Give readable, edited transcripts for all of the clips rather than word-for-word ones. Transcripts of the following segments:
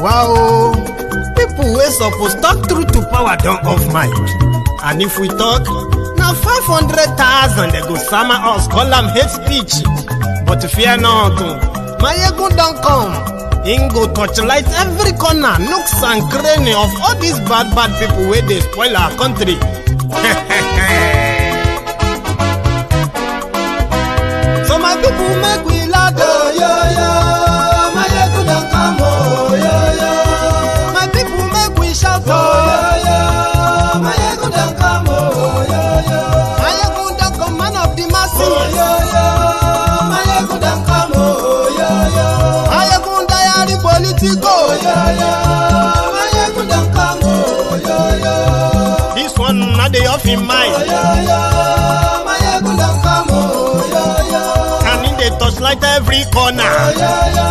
Wow, people wey suppose talk true to power don off mic. And if we talk, now 500,000 they go sama us, call them hate speech. But fear not, Maiyegun don come. Him go torchlight every corner, nooks and cranny of all these bad people where they spoil our country. So my people make we loud, oh, yo, yo. Maiyegun don come, oh, yo, yo. My people make we shout, oh, yo, yo. Maiyegun don come, oh, yo, yo. Maiyegun don come, man of the masses, oh, yo, yo. Maiyegun don come, oh, yo, yo. Maiyegun diary Politico, oh, yo, yo. Maiyegun don come, oh, yo, yo. This one not the off in mind, oh, yo, yo. Maiyegun don come, oh, yo, yo. And in the touchlight every corner, oh, yo, yo.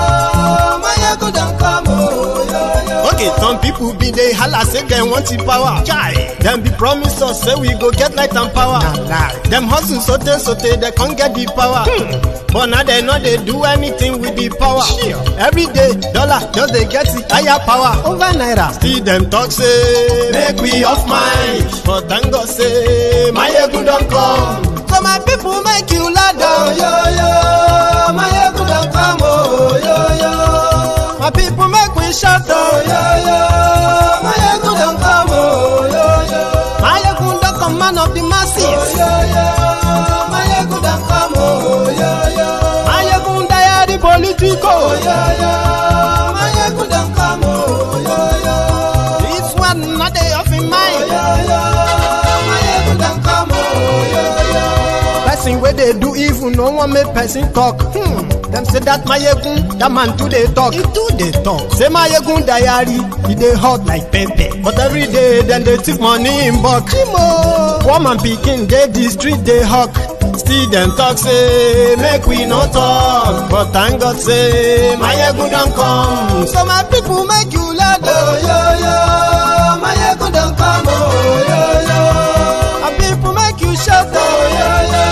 Maiyegun don come, oh, yo, yo. Okay, some people be they holla say they want the power. Chai, them be promise us say we go get light and power. Nah. Them hustle sote they can't get the power. But now they know they do anything with the power. Sure. Every day, dollar just they get the higher power over naira. Still them talk say make we off mind. But thank God say Maiyegun don come. So my people make you loud, oh, yo, yo. Maiyegun don come, oh, yo, yo. My people make we shout, oh, yo, yo. Maiyegun don come, oh, yo, yo. Maiyegun don come, man of the masses, oh, yo, yo. Maiyegun don come, oh, yo, yo. Maiyegun diary Politico, oh, yo, yo. Maiyegun don come, oh, yo, yo. This one not dey off in mind, oh, yo, yo. Maiyegun don come, oh, yo, yo. Person where they do evil, no one make person talk. Them say that Maiyegun, that man too they talk. He too they talk. Say Maiyegun diary, he they hot like pepper. But every day, then they take money in bulk. Woman picking, they the street they hawk. Still them talk say, make we no talk. But thank God say, Maiyegun don't come. So my people make you loud, oh, yo, yo. Maiyegun don't come, oh, yo, yo. My people make you shout, oh, yo, yo.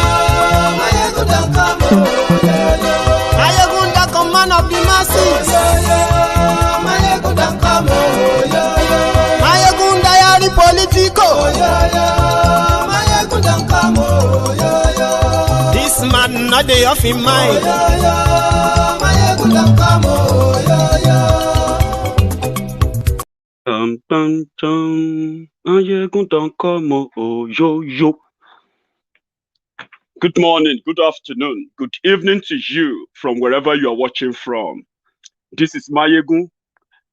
Maiyegun don't come, oh, yo, yo. Maiyegun don come, man of the masses, oh, yo, yo. Maiyegun don come, oh, yo, yo. Maiyegun diary Politico, oh, yo, yo. Maiyegun don come, oh, yo, yo. This man not dey off in mind, oh, yo, yo. Maiyegun don come, oh, yo, yo. Maiyegun don come, oh, yo, yo. Good morning, good afternoon, good evening to you from wherever you are watching from. This is Maiyegun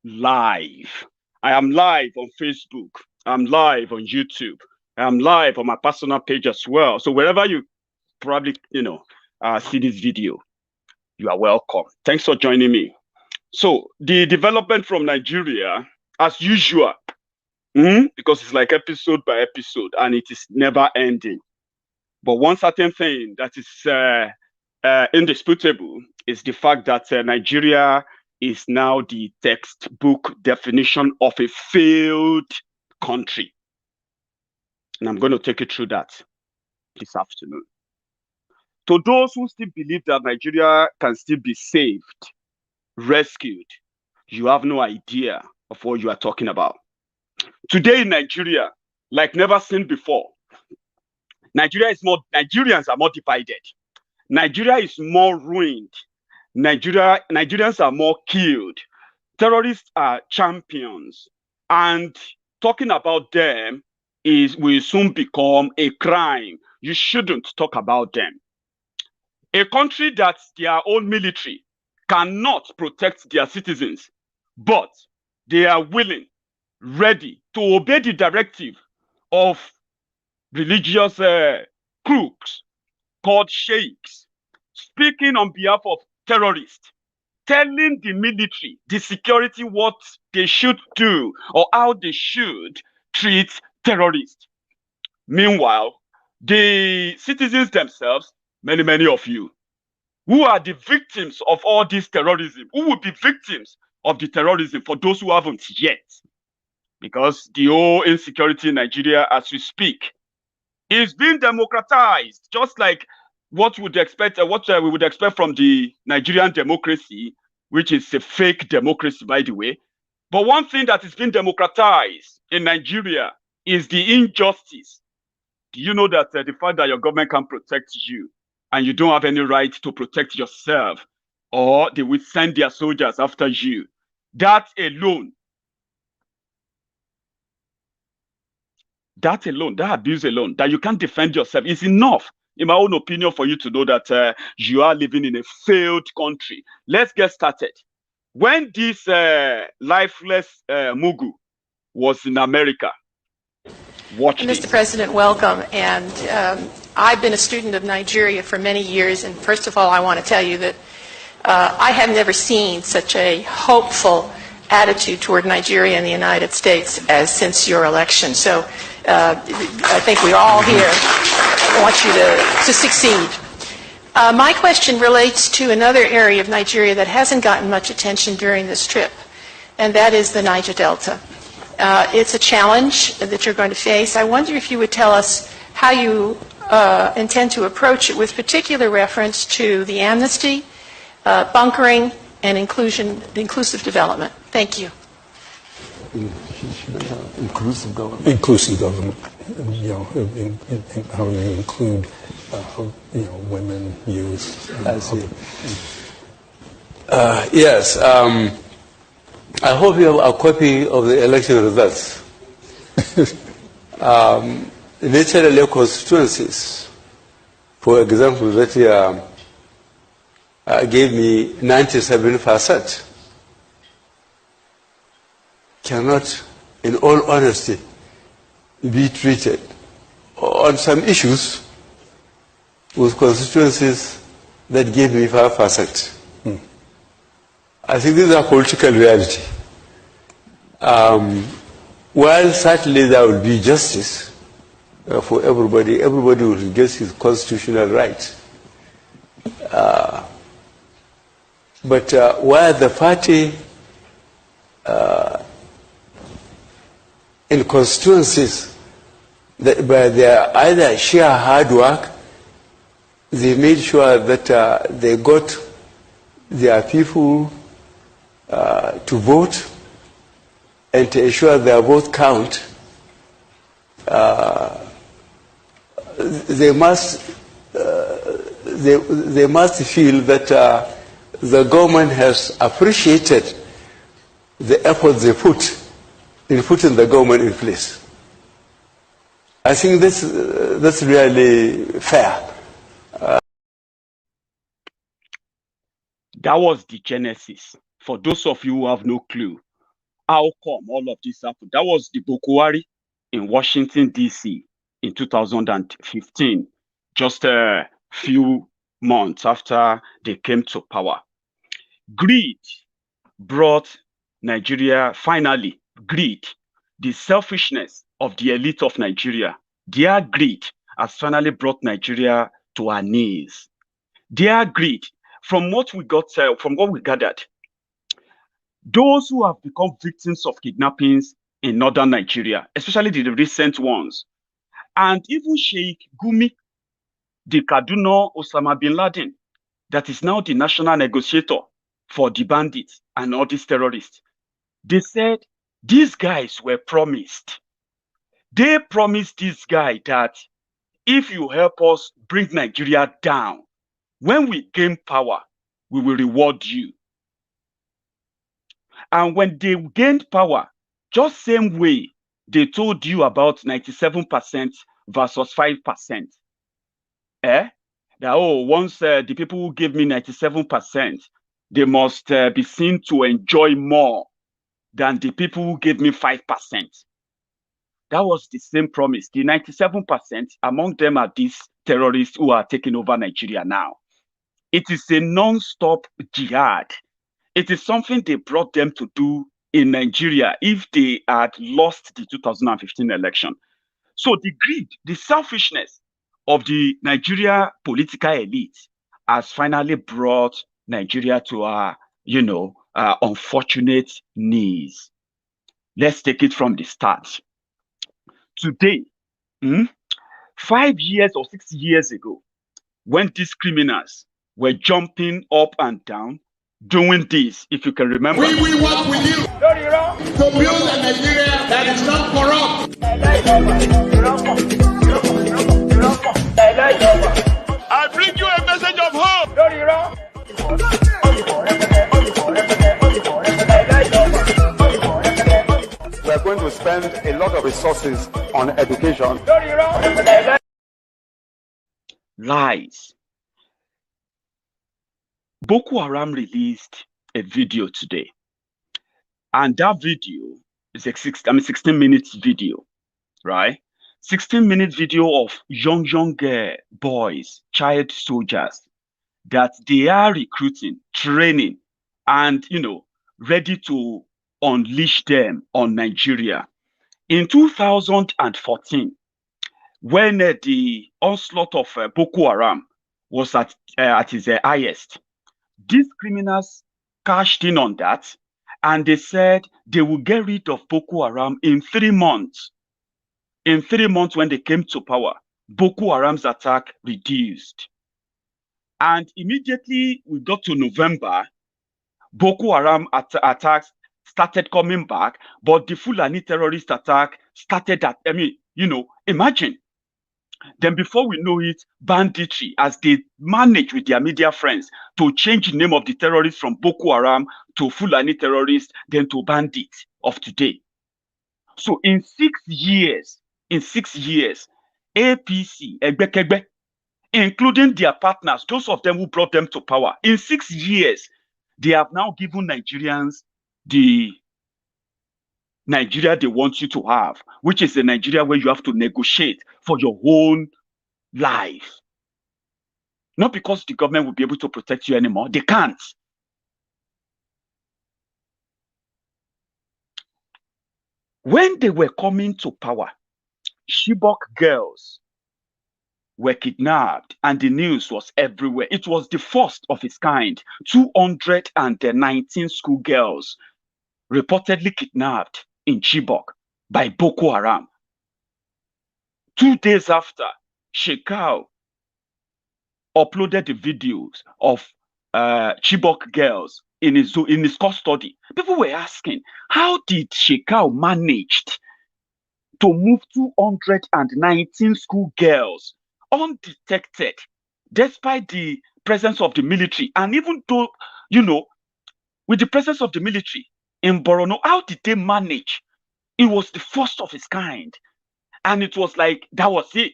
live. I am live on Facebook. I'm live on YouTube. I'm live on my personal page as well. So wherever you probably, see this video, you are welcome. Thanks for joining me. So the development from Nigeria, as usual, because it's like episode by episode and it is never ending. But one certain thing that is indisputable is the fact that Nigeria is now the textbook definition of a failed country. And I'm going to take you through that this afternoon. To those who still believe that Nigeria can still be saved, rescued, you have no idea of what you are talking about. Today in Nigeria, like never seen before, Nigerians are more divided. Nigeria is more ruined. Nigerians are more killed. Terrorists are champions. And talking about them will soon become a crime. You shouldn't talk about them. A country that their own military cannot protect their citizens, but they are willing, ready to obey the directive of religious crooks called sheikhs, speaking on behalf of terrorists, telling the military, the security, what they should do or how they should treat terrorists. Meanwhile, the citizens themselves, many of you, who are the victims of all this terrorism, who will be victims of the terrorism for those who haven't yet, because the whole insecurity in Nigeria as we speak is being democratized, just like what we would expect from the Nigerian democracy, which is a fake democracy, by the way. But one thing that is being democratized in Nigeria is the injustice. Do you know that the fact that your government can protect you and you don't have any right to protect yourself, or they will send their soldiers after you? That alone, that abuse alone, that you can't defend yourself is enough, in my own opinion, for you to know that you are living in a failed country. Let's get started. When this lifeless Mugu was in America, watch this. Mr. President, welcome. And I've been a student of Nigeria for many years. And first of all, I want to tell you that I have never seen such a hopeful attitude toward Nigeria and the United States as since your election. So I think we all here want you to succeed. My question relates to another area of Nigeria that hasn't gotten much attention during this trip, and that is the Niger Delta. It's a challenge that you're going to face. I wonder if you would tell us how you intend to approach it with particular reference to the amnesty, bunkering, and inclusive development. Thank you. Inclusive government. Inclusive government. You know, how we include, women, youth. I see. Yes. I hope you have a copy of the election results. Naturally, constituencies, for example, that gave me 97%, cannot, in all honesty, be treated on some issues with constituencies that gave me 5%. I think this is a political reality. While certainly there will be justice for everybody, everybody will get his constitutional right. But while the party in constituencies, by their either sheer hard work, they made sure that they got their people to vote and to ensure their vote count. They must feel that the government has appreciated the effort they put in putting the government in place. I think that's really fair. That was the genesis. For those of you who have no clue, how come all of this happened? That was the Boko Haram in Washington, D.C. in 2015, just a few months after they came to power. Greed brought Nigeria, finally, greed, the selfishness of the elite of Nigeria, their greed has finally brought Nigeria to our knees. Their greed, from what we gathered, those who have become victims of kidnappings in northern Nigeria, especially the recent ones, and even Sheikh Gumi, the Kaduna Osama bin Laden, that is now the national negotiator for the bandits and all these terrorists, they said these guys were promised. They promised this guy that if you help us bring Nigeria down, when we gain power, we will reward you. And when they gained power, just same way they told you about 97% versus 5%. That, once the people who gave me 97%, they must be seen to enjoy more than the people who gave me 5%. That was the same promise. The 97%, among them are these terrorists who are taking over Nigeria now. It is a non-stop jihad. It is something they brought them to do in Nigeria if they had lost the 2015 election. So the greed, the selfishness of the Nigeria political elite has finally brought Nigeria to our, unfortunate knees. Let's take it from the start. Today, 5 years or 6 years ago, when these criminals were jumping up and down, doing this, if you can remember. We work with you. to build a Nigeria that is not corrupt. I bring you a message of hope. We are going to spend a lot of resources on education. Lies. Boko Haram released a video today, and that video is a 16 minutes video, right? 16-minute video of young boys, child soldiers that they are recruiting, training, and ready to unleash them on Nigeria. In 2014, when the onslaught of Boko Haram was at its highest, these criminals cashed in on that, and they said they will get rid of Boko Haram in 3 months. In 3 months, when they came to power, Boko Haram's attack reduced. And immediately we got to November, Boko Haram attacks started coming back, but the Fulani terrorist attack started at, imagine. Then before we know it, banditry, as they manage with their media friends to change the name of the terrorists from Boko Haram to Fulani terrorists, then to bandits of today. So in 6 years, APC, egbekegbe, including their partners, those of them who brought them to power, in 6 years, they have now given Nigerians the Nigeria they want you to have, which is a Nigeria where you have to negotiate for your own life. Not because the government will be able to protect you anymore. They can't. When they were coming to power, Chibok girls were kidnapped, and the news was everywhere. It was the first of its kind. 219 school girls reportedly kidnapped in Chibok by Boko Haram. 2 days after, Shekau uploaded the videos of Chibok girls in his custody. People were asking, how did Shekau manage to move 219 school girls undetected, despite the presence of the military? And even though, with the presence of the military in Borno, how did they manage? It was the first of its kind. And it was like, that was it.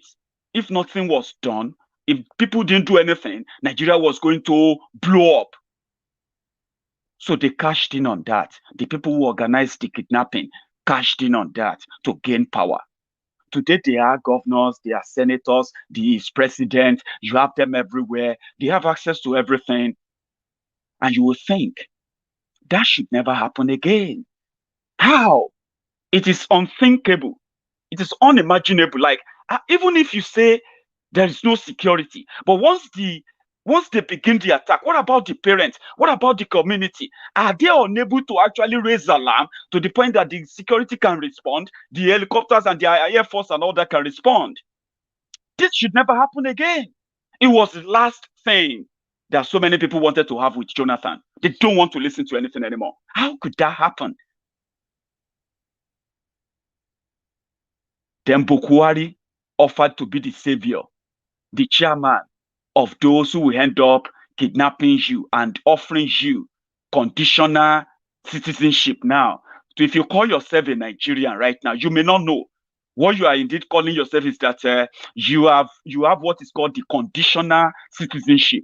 If nothing was done, if people didn't do anything, Nigeria was going to blow up. So they cashed in on that. The people who organized the kidnapping cashed in on that to gain power. Today, they are governors, they are senators, they is president. You have them everywhere. They have access to everything. And you will think, that should never happen again. How? It is unthinkable. It is unimaginable. Like, even if you say there is no security, but once they begin the attack, what about the parents? What about the community? Are they unable to actually raise alarm to the point that the security can respond, the helicopters and the Air Force and all that can respond? This should never happen again. It was the last thing that so many people wanted to have with Jonathan. They don't want to listen to anything anymore. How could that happen? Then Bukwari offered to be the savior, the chairman of those who will end up kidnapping you and offering you conditional citizenship now. So if you call yourself a Nigerian right now, you may not know. What you are indeed calling yourself is that you have what is called the conditional citizenship.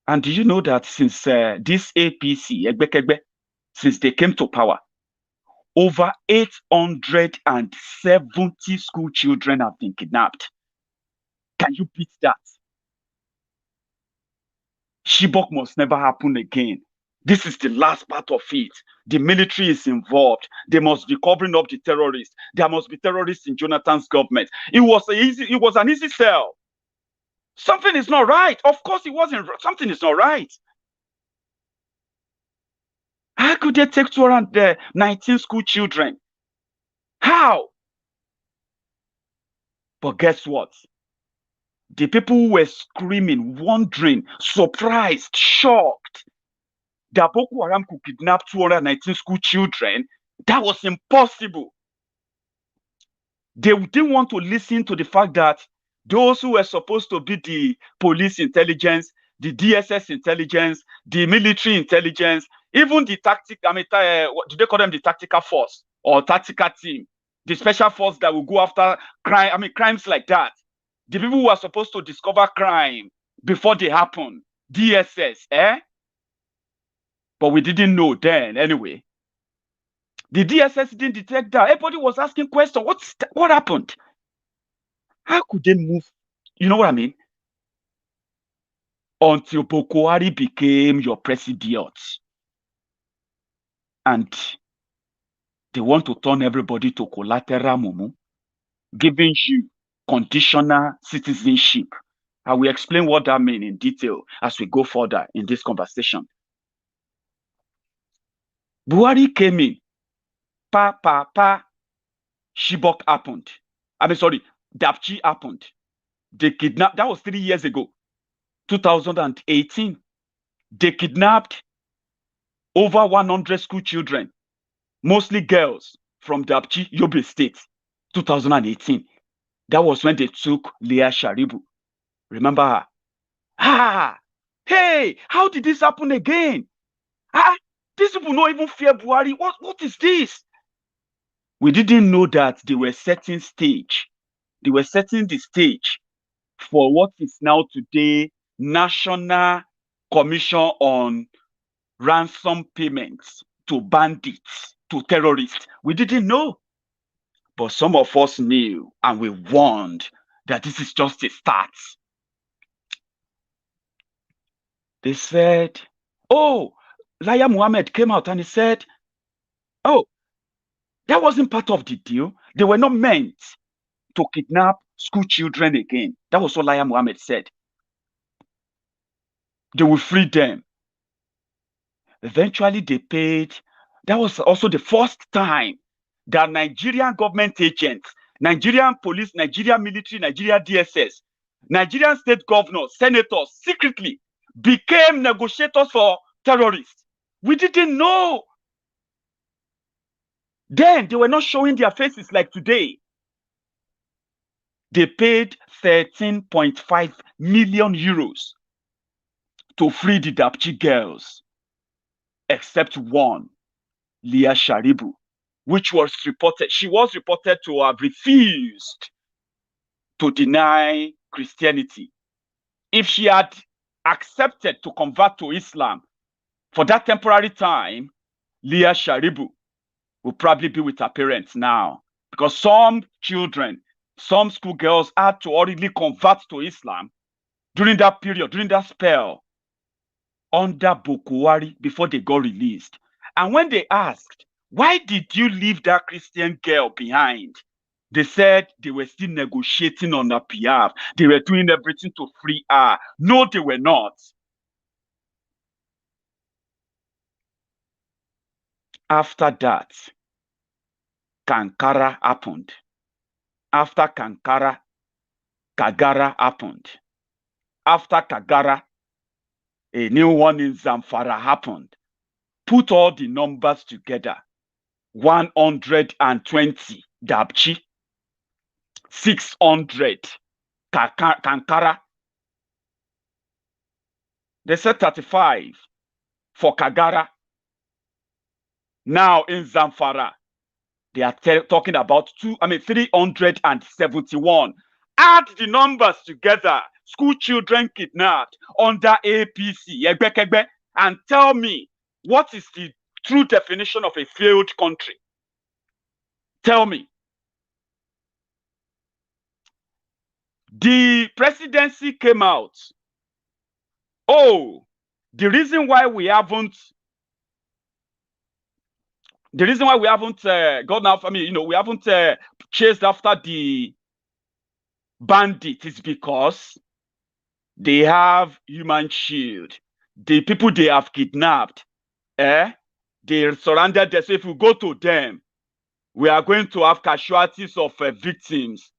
And do you know that since this APC, egbekegbe, since they came to power, over 870 school children have been kidnapped. Can you beat that? Chibok must never happen again. This is the last part of it. The military is involved. They must be covering up the terrorists. There must be terrorists in Jonathan's government. It was an easy sell. Something is not right. Of course it wasn't. Something is not right. How could they take 219 school children? How? But guess what? The people who were screaming, wondering, surprised, shocked, that Boko Haram could kidnap 219 school children. That was impossible. They didn't want to listen to the fact that those who were supposed to be the police intelligence, the DSS intelligence, the military intelligence, even the what do they call them? The tactical force or tactical team, the special force that will go after crimes like that. The people who are supposed to discover crime before they happen, DSS, But we didn't know then anyway. The DSS didn't detect that. Everybody was asking questions. What happened? How could they move? You know what I mean? Until Boko Haram became your president. And they want to turn everybody to collateral mumu, giving you conditional citizenship. I will explain what that means in detail as we go further in this conversation. Buhari came in. Chibok happened. Dapchi happened. They kidnapped, that was 3 years ago, 2018. They kidnapped over 100 school children, mostly girls from Dapchi, Yobe State, 2018. That was when they took Leah Sharibu. Remember her? Hey, how did this happen again? These people don't even fear Buhari. What is this? We didn't know that they were setting stage. They were setting the stage for what is now today National Commission on Ransom Payments to bandits, to terrorists. We didn't know. But some of us knew, and we warned that this is just a start. They said, Laya Muhammad came out and he said, that wasn't part of the deal. They were not meant to kidnap school children again. That was what Laya Muhammad said. They will free them. Eventually, they paid. That was also the first time that Nigerian government agents, Nigerian police, Nigerian military, Nigerian DSS, Nigerian state governors, senators, secretly became negotiators for terrorists. We didn't know. Then they were not showing their faces like today. They paid 13.5 million euros to free the Dapchi girls, except one, Leah Sharibu, which was reported. She was reported to have refused to deny Christianity. If she had accepted to convert to Islam for that temporary time, Leah Sharibu will probably be with her parents now, because some children, some schoolgirls had to already convert to Islam during that period, during that spell under Boko Haram before they got released. And when they asked, why did you leave that Christian girl behind? They said they were still negotiating on her behalf. They were doing everything to free her. No, they were not. After that, Kankara happened. After Kankara, Kagara happened. After Kagara, a new one in Zamfara happened. Put all the numbers together. 120 Dapchi, 600 Kankara. They said 35 for Kagara. Now in Zamfara, they are talking about 371. Add the numbers together. School children kidnapped under APC, egbekegbe, and tell me what is the true definition of a failed country. Tell me. The presidency came out. The reason why we haven't gone after, we haven't chased after the bandits is because they have human shield. The people they have kidnapped, they surrounded them. So if we go to them, we are going to have casualties of victims.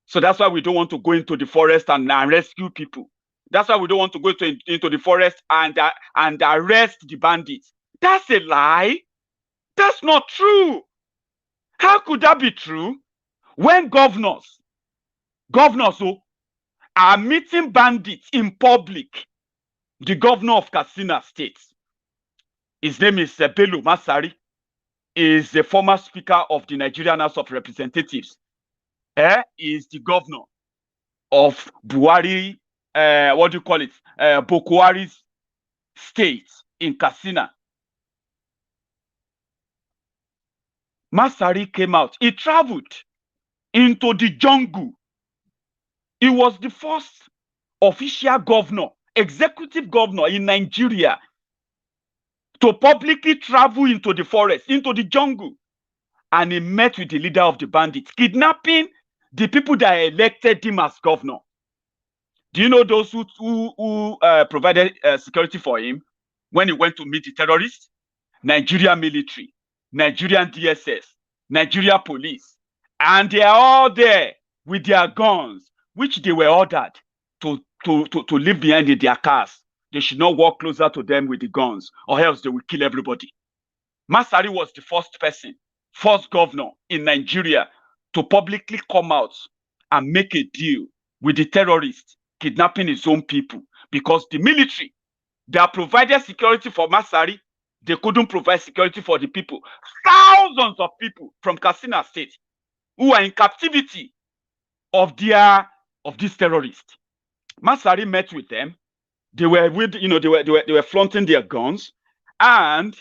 So that's why we don't want to go into the forest and rescue people. That's why we don't want to go into the forest and arrest the bandits. That's a lie. That's not true. How could that be true when governors are meeting bandits in public? The governor of Katsina State, his name is Bello Masari, is the former speaker of the Nigerian House of Representatives. Is the governor of Buhari, Boko Haram's state in Katsina. Masari came out. He traveled into the jungle. He was the first official governor, executive governor in Nigeria to publicly travel into the forest, into the jungle. And he met with the leader of the bandits, kidnapping the people that elected him as governor. Do you know those who provided security for him when he went to meet the terrorists? Nigerian military, Nigerian DSS, Nigeria police. And they are all there with their guns, which they were ordered to leave behind in their cars. They should not walk closer to them with the guns, or else they will kill everybody. Masari was the first governor in Nigeria to publicly come out and make a deal with the terrorists kidnapping his own people, because the military that provided security for Masari, they couldn't provide security for the people. Thousands of people from Katsina State who are in captivity of these terrorists. Masari met with them. They were they were flaunting their guns, and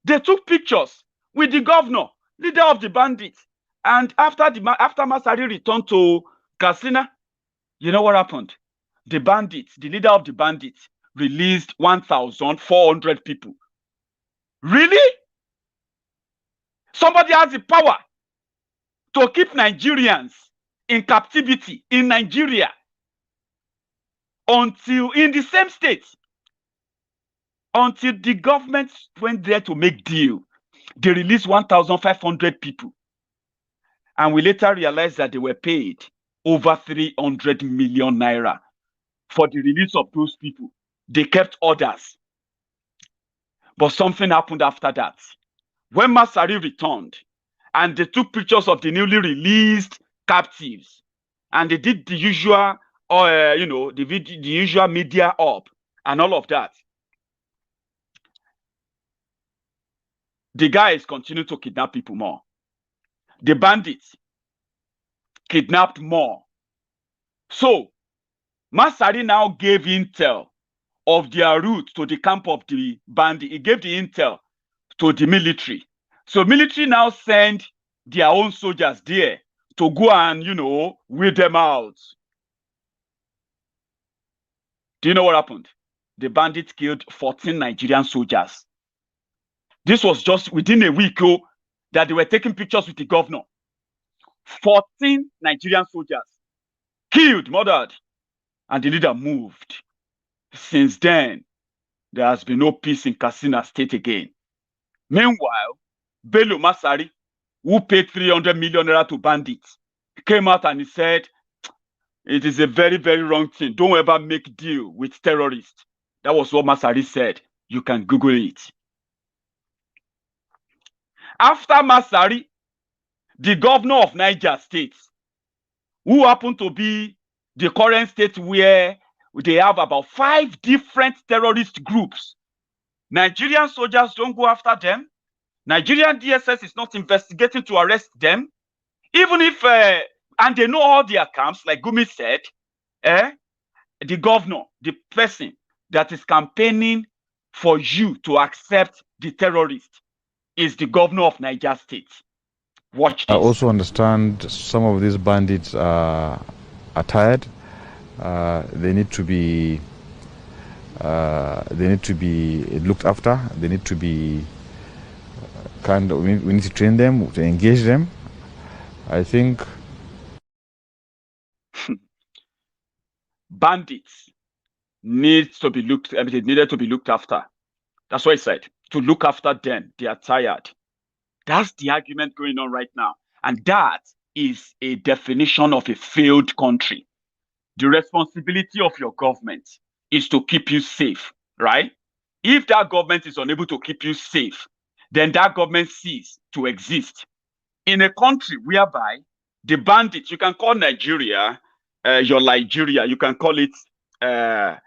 they took pictures with the governor, leader of the bandits. And after Masari returned to Katsina, you know what happened? The leader of the bandits, released 1,400 people. Really? Somebody has the power to keep Nigerians in captivity in Nigeria until in the same state, until the government went there to make deal. They released 1,500 people. And we later realized that they were paid over 300 million naira for the release of those people. They kept orders. But something happened after that. When Masari returned, and they took pictures of the newly released captives, and they did the usual, the usual media up and all of that, the guys continued to kidnap people more. The bandits kidnapped more. So Masari now gave intel of their route to the camp of the bandit. He gave the intel to the military. So military now send their own soldiers there to go and, weed them out. Do you know what happened? The bandits killed 14 Nigerian soldiers. This was just within a week that they were taking pictures with the governor. 14 Nigerian soldiers killed, murdered, and the leader moved. Since then, there has been no peace in Katsina State again. Meanwhile, Bello Masari, who paid 300 million naira to bandits, came out and he said, it is a very, very wrong thing. Don't ever make deal with terrorists. That was what Masari said. You can Google it. After Masari, the governor of Niger State, who happened to be the current state where they have about 5 different terrorist groups. Nigerian soldiers don't go after them. Nigerian DSS is not investigating to arrest them. Even if, and they know all their camps, like Gumi said, the governor, the person that is campaigning for you to accept the terrorist is the governor of Niger State. Watch this. I also understand some of these bandits are tired. They need to be looked after. They need to be we need to train them, to engage them. I think bandits needed to be looked after. That's what I said. To look after them. They are tired. That's the argument going on right now. And that is a definition of a failed country. the responsibility of your government is to keep you safe, right? If that government is unable to keep you safe, then that government ceases to exist. In a country whereby the bandits, you can call Nigeria your Nigeria, you can call it the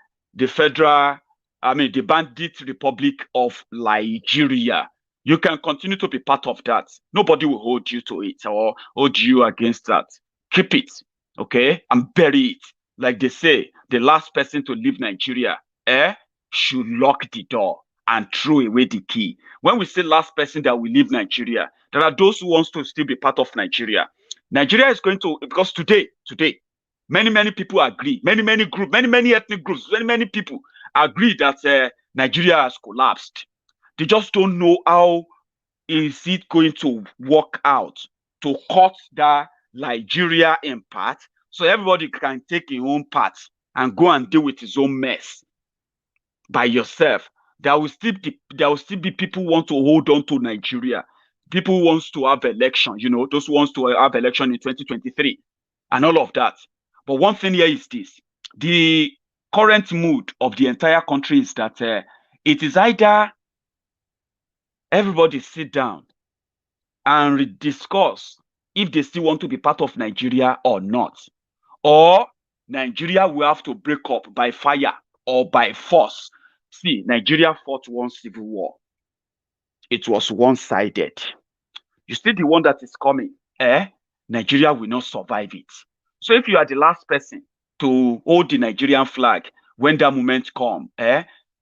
Bandit Republic of Nigeria. You can continue to be part of that. Nobody will hold you to it or hold you against that. Keep it, okay? And bury it. Like they say, the last person to leave Nigeria should lock the door and throw away the key. When we say last person that will leave Nigeria, there are those who want to still be part of Nigeria. Nigeria is going to, because today, many people agree, many groups, many ethnic groups, many people agree that Nigeria has collapsed. They just don't know how is it going to work out to cut that Nigeria in part, so everybody can take his own part and go and deal with his own mess by yourself. There will still be people who want to hold on to Nigeria. People who wants to have election, those who wants to have election in 2023 and all of that. But one thing here is this: the current mood of the entire country is that it is either everybody sit down and discuss if they still want to be part of Nigeria or not, or Nigeria will have to break up by fire or by force. See, Nigeria fought one civil war. It was one-sided. You see the one that is coming, Nigeria will not survive it. So if you are the last person to hold the Nigerian flag when that moment comes,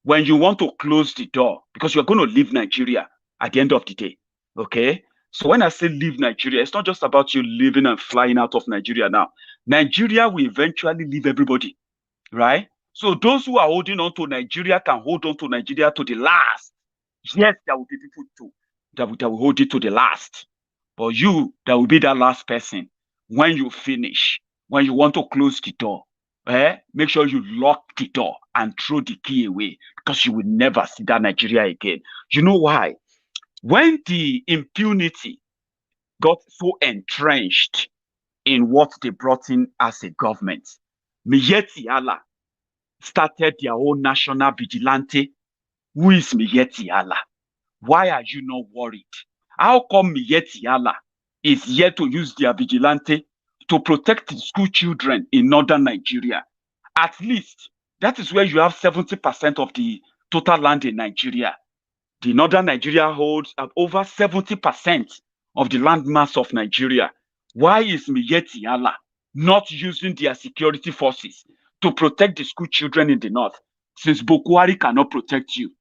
when you want to close the door, because you're going to leave Nigeria at the end of the day, okay? So when I say leave Nigeria, it's not just about you leaving and flying out of Nigeria now. Nigeria will eventually leave everybody, right? So those who are holding on to Nigeria can hold on to Nigeria to the last. Yes, there will be people too that will hold it to the last. But you, that will be that last person. When you finish, when you want to close the door, make sure you lock the door and throw the key away, because you will never see that Nigeria again. You know why? When the impunity got so entrenched in what they brought in as a government, Miyetti Allah started their own national vigilante. Who is Miyetti Allah? Why are you not worried? How come Miyetti Allah is here to use their vigilante to protect the school children in northern Nigeria? At least, that is where you have 70% of the total land in Nigeria. The northern Nigeria holds over 70% of the land mass of Nigeria. Why is Miyetti Allah not using their security forces to protect the school children in the north, since Boko Haram cannot protect you?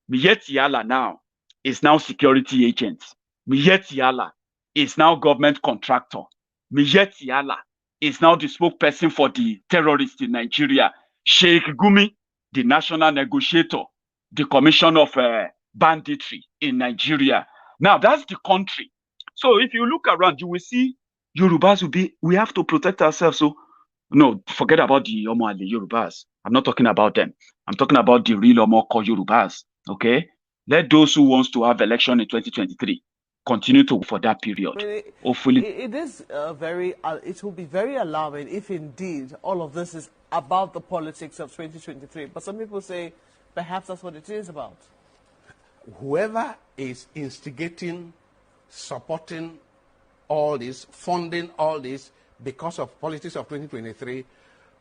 Miyetti Allah now is now security agent. Miyetti Allah is now government contractor. Miyetti Allah is now the spokesperson for the terrorists in Nigeria. Sheikh Gumi, the national negotiator, the commission of banditry in Nigeria. Now, that's the country. So if you look around, you will see Yorubas we have to protect ourselves. So, no, forget about the Omo and the Yorubas. I'm not talking about them. I'm talking about the real Omo called Yorubas, okay? Let those who wants to have election in 2023 continue to for that period. I mean, hopefully. It will be very alarming if indeed all of this is about the politics of 2023. But some people say perhaps that's what it is about. Whoever is instigating, supporting all this, funding all this because of politics of 2023,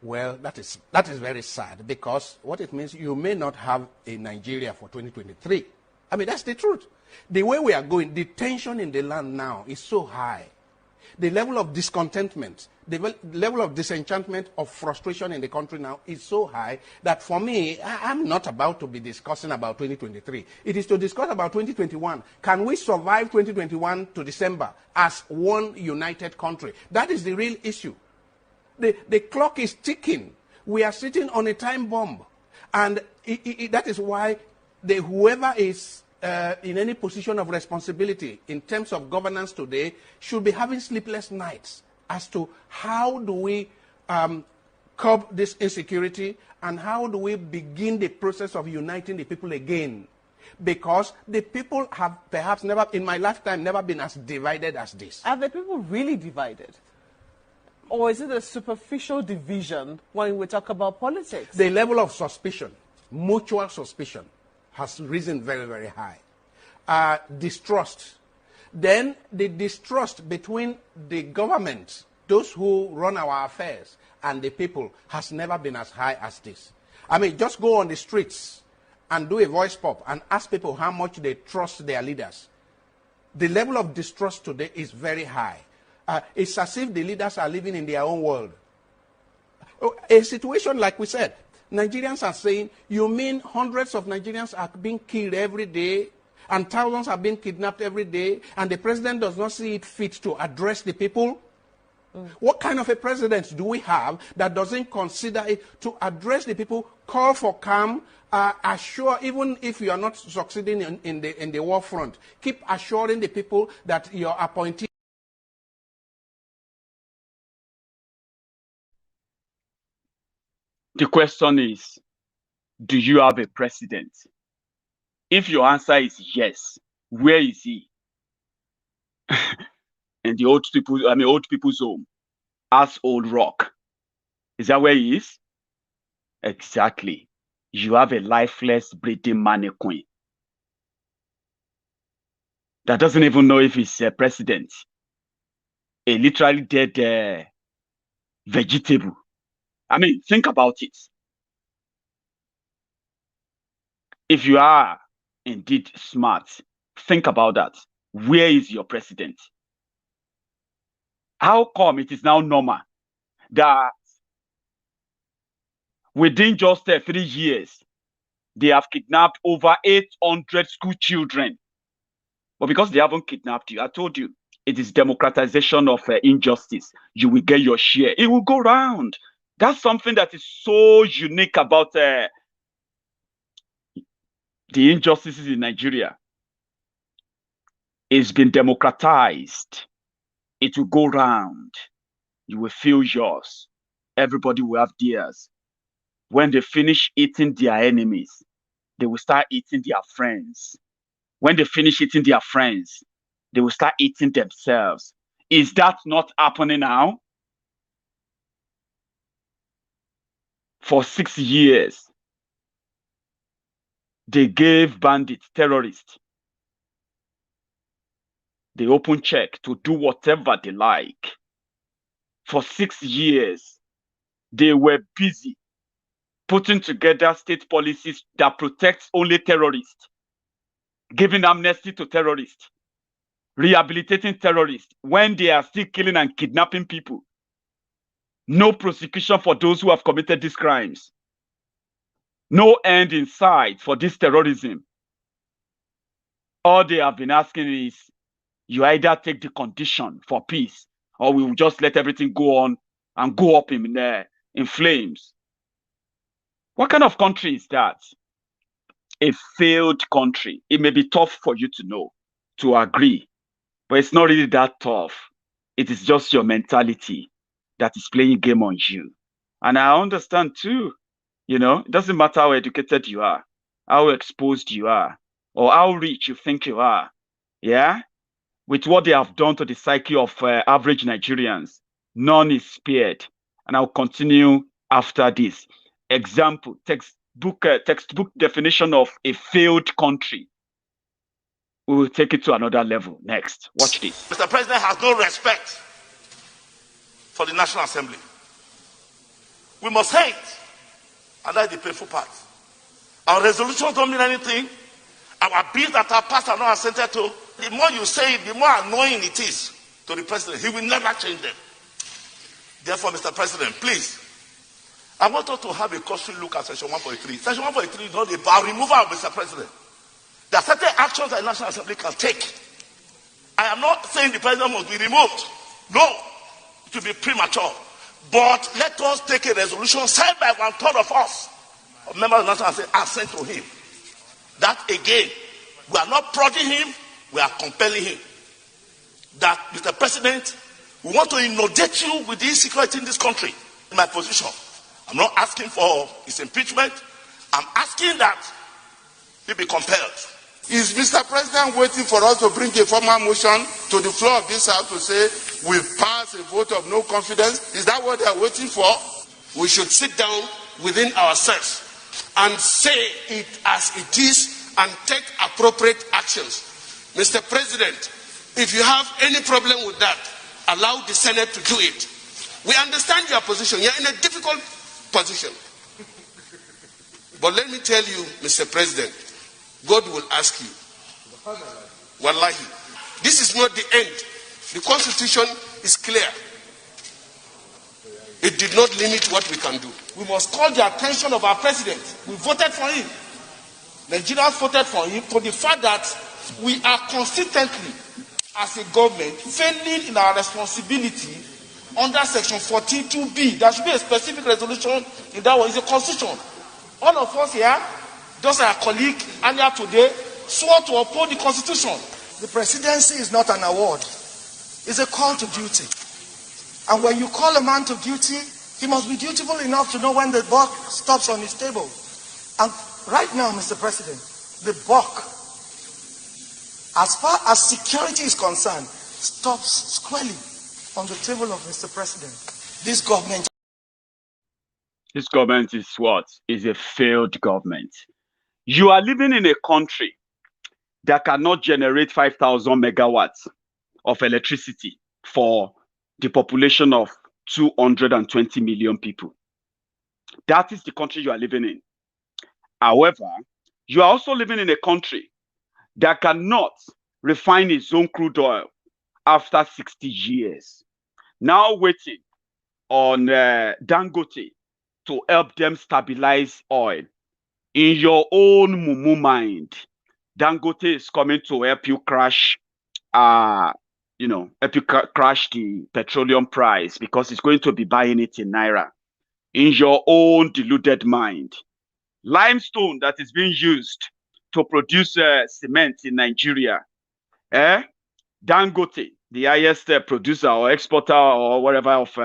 well, that is very sad, because what it means, you may not have a Nigeria for 2023. I mean, that's the truth. The way we are going, the tension in the land now is so high. The level of discontentment, the level of disenchantment, of frustration in the country now is so high that for me, I'm not about to be discussing about 2023. It is to discuss about 2021. Can we survive 2021 to December as one united country? That is the real issue. The clock is ticking. We are sitting on a time bomb. And that is why whoever is in any position of responsibility in terms of governance today should be having sleepless nights as to how do we curb this insecurity and how do we begin the process of uniting the people again. Because the people have perhaps never, in my lifetime, never been as divided as this. Are the people really divided? Or is it a superficial division when we talk about politics? The level of suspicion, mutual suspicion, has risen very, very high. Distrust. Then the distrust between the government, those who run our affairs, and the people has never been as high as this. I mean, just go on the streets and do a voice pop and ask people how much they trust their leaders. The level of distrust today is very high. It's as if the leaders are living in their own world. A situation like we said, Nigerians are saying, you mean hundreds of Nigerians are being killed every day and thousands are being kidnapped every day and the president does not see it fit to address the people? What kind of a president do we have that doesn't consider it to address the people, call for calm, assure, even if you are not succeeding in the war front, keep assuring the people that your appointee. The question is, do you have a president? If your answer is yes, where is he? In the old people's home, as Old Rock. Is that where he is? Exactly. You have a lifeless, breathing mannequin that doesn't even know if he's a president. A literally dead vegetable. I mean, think about it. If you are indeed smart, think about that. Where is your president? How come it is now normal that within just 3 years, they have kidnapped over 800 school children? But because they haven't kidnapped you, I told you, it is democratization of injustice. You will get your share. It will go round. That's something that is so unique about the injustices in Nigeria. It's been democratized. It will go round. You will feel yours. Everybody will have theirs. When they finish eating their enemies, they will start eating their friends. When they finish eating their friends, they will start eating themselves. Is that not happening now? For 6 years, they gave bandits, terrorists, the open check to do whatever they like. For 6 years, they were busy putting together state policies that protects only terrorists, giving amnesty to terrorists, rehabilitating terrorists when they are still killing and kidnapping people. No prosecution for those who have committed these crimes. No end in sight for this terrorism. All they have been asking is, you either take the condition for peace, or we will just let everything go on and go up in flames. What kind of country is that? A failed country. It may be tough for you to know, to agree, but it's not really that tough. It is just your mentality that is playing game on you. And I understand too, it doesn't matter how educated you are, how exposed you are, or how rich you think you are. Yeah? With what they have done to the psyche of average Nigerians, none is spared. And I'll continue after this. Example, textbook definition of a failed country. We will take it to another level next. Watch this. Mr. President has no respect for the National Assembly. We must hate, and that's the painful part. Our resolutions don't mean anything. Our bills that are passed are not assented to. The more you say it, the more annoying it is to the president. He will never change them. Therefore, Mr. President, please, I want us to have a cursory look at Section 143. Section 143 is not about removal of Mr. President. There are certain actions that the National Assembly can take. I am not saying the president must be removed. No, it will be premature. But let us take a resolution signed by 1/3 of us, of members of the National Assembly, and sent to him. That again, we are not prodding him, we are compelling him. That, Mr. President, we want to inundate you with the insecurity in this country. In my position, I'm not asking for his impeachment. I'm asking that he be compelled. Is Mr. President waiting for us to bring a formal motion to the floor of this House to say we've passed a vote of no confidence? Is that what they are waiting for? We should sit down within ourselves and say it as it is and take appropriate actions. Mr. President, if you have any problem with that, allow the Senate to do it. We understand your position. You're in a difficult position. But let me tell you, Mr. President, God will ask you. Wallahi. This is not the end. The Constitution is clear. It did not limit what we can do. We must call the attention of our president. We voted for him. Nigerians voted for him to the fact that we are consistently, as a government, failing in our responsibility under Section 42B. There should be a specific resolution in that one. It's a constitution. All of us here, just our colleague earlier today, swore to uphold the Constitution. The presidency is not an award. It's a call to duty. And when you call a man to duty, he must be dutiful enough to know when the buck stops on his table. And right now, Mr. President, the buck, as far as security is concerned, stops squarely on the table of Mr. President. This government is what? Is a failed government. You are living in a country that cannot generate 5,000 megawatts of electricity for the population of 220 million people. That is the country you are living in. However, you are also living in a country that cannot refine its own crude oil after 60 years. Now waiting on Dangote to help them stabilize oil. In your own mumu mind, Dangote is coming to help you crash, help you crash the petroleum price because it's going to be buying it in naira. In your own deluded mind, limestone that is being used to produce cement in Nigeria, Dangote, the highest producer or exporter or whatever of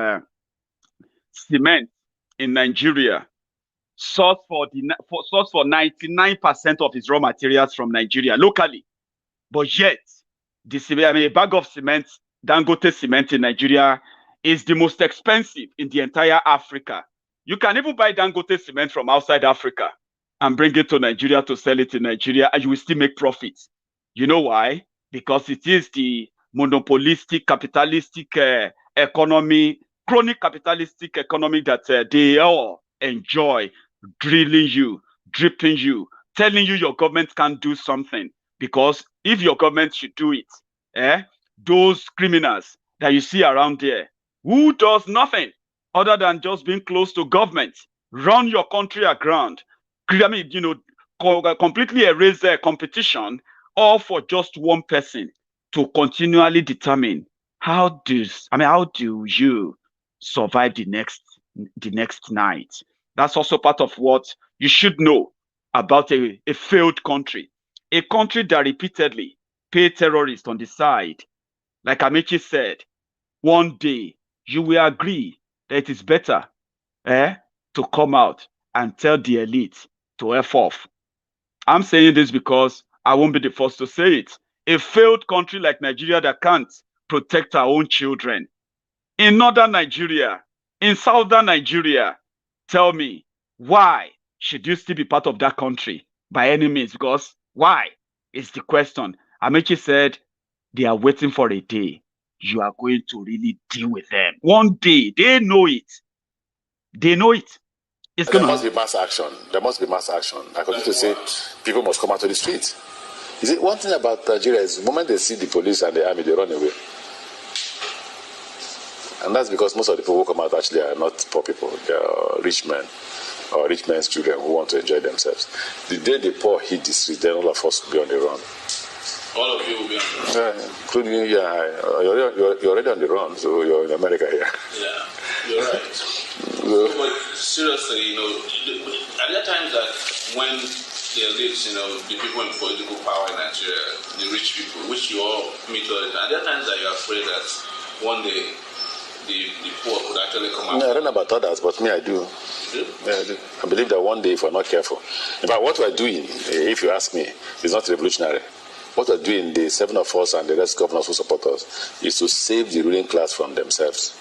cement in Nigeria, source for 99% of its raw materials from Nigeria locally, but yet a bag of cement, Dangote cement in Nigeria, is the most expensive in the entire Africa. You can even buy Dangote cement from outside Africa and bring it to Nigeria to sell it in Nigeria, and you will still make profits. You know why? Because it is the monopolistic, capitalistic economy, chronic capitalistic economy that they all enjoy, drilling you, dripping you, telling you your government can't do something. Because if your government should do it, those criminals that you see around there, who does nothing other than just being close to government, run your country aground, completely erase their competition, all for just one person to continually determine how do you survive the next night. That's also part of what you should know about a failed country. A country that repeatedly pay terrorists on the side. Like Amechi said, one day you will agree that it is better to come out and tell the elite to F off. I'm saying this because I won't be the first to say it. A failed country like Nigeria that can't protect our own children. In northern Nigeria, in southern Nigeria, tell me, why should you still be part of that country by any means? Because why is the question. Amechi said they are waiting for a day you are going to really deal with them. One day, they know it. They know it. There must be mass action. There must be mass action. I continue to say people must come out to the streets. You see, one thing about Nigeria is the moment they see the police and the army, they run away. And that's because most of the people who come out actually are not poor people. They are rich men or rich men's children who want to enjoy themselves. The day the poor hit the street, then all of us will be on the run. All of you will be on the run? Yeah, including you. You're already on the run, so you're in America here. Yeah, you're right. But seriously, are there times that when the elites, the people in political power in Nigeria, the rich people, which you all meet all the time, are there times that you're afraid that one day the poor could actually come out? No, I don't know about others, but me, I do. Yeah, I do. I believe that one day, if we're not careful, in fact, what we're doing, if you ask me, is not revolutionary. What we're doing, the 7 of us and the rest governors who support us, is to save the ruling class from themselves.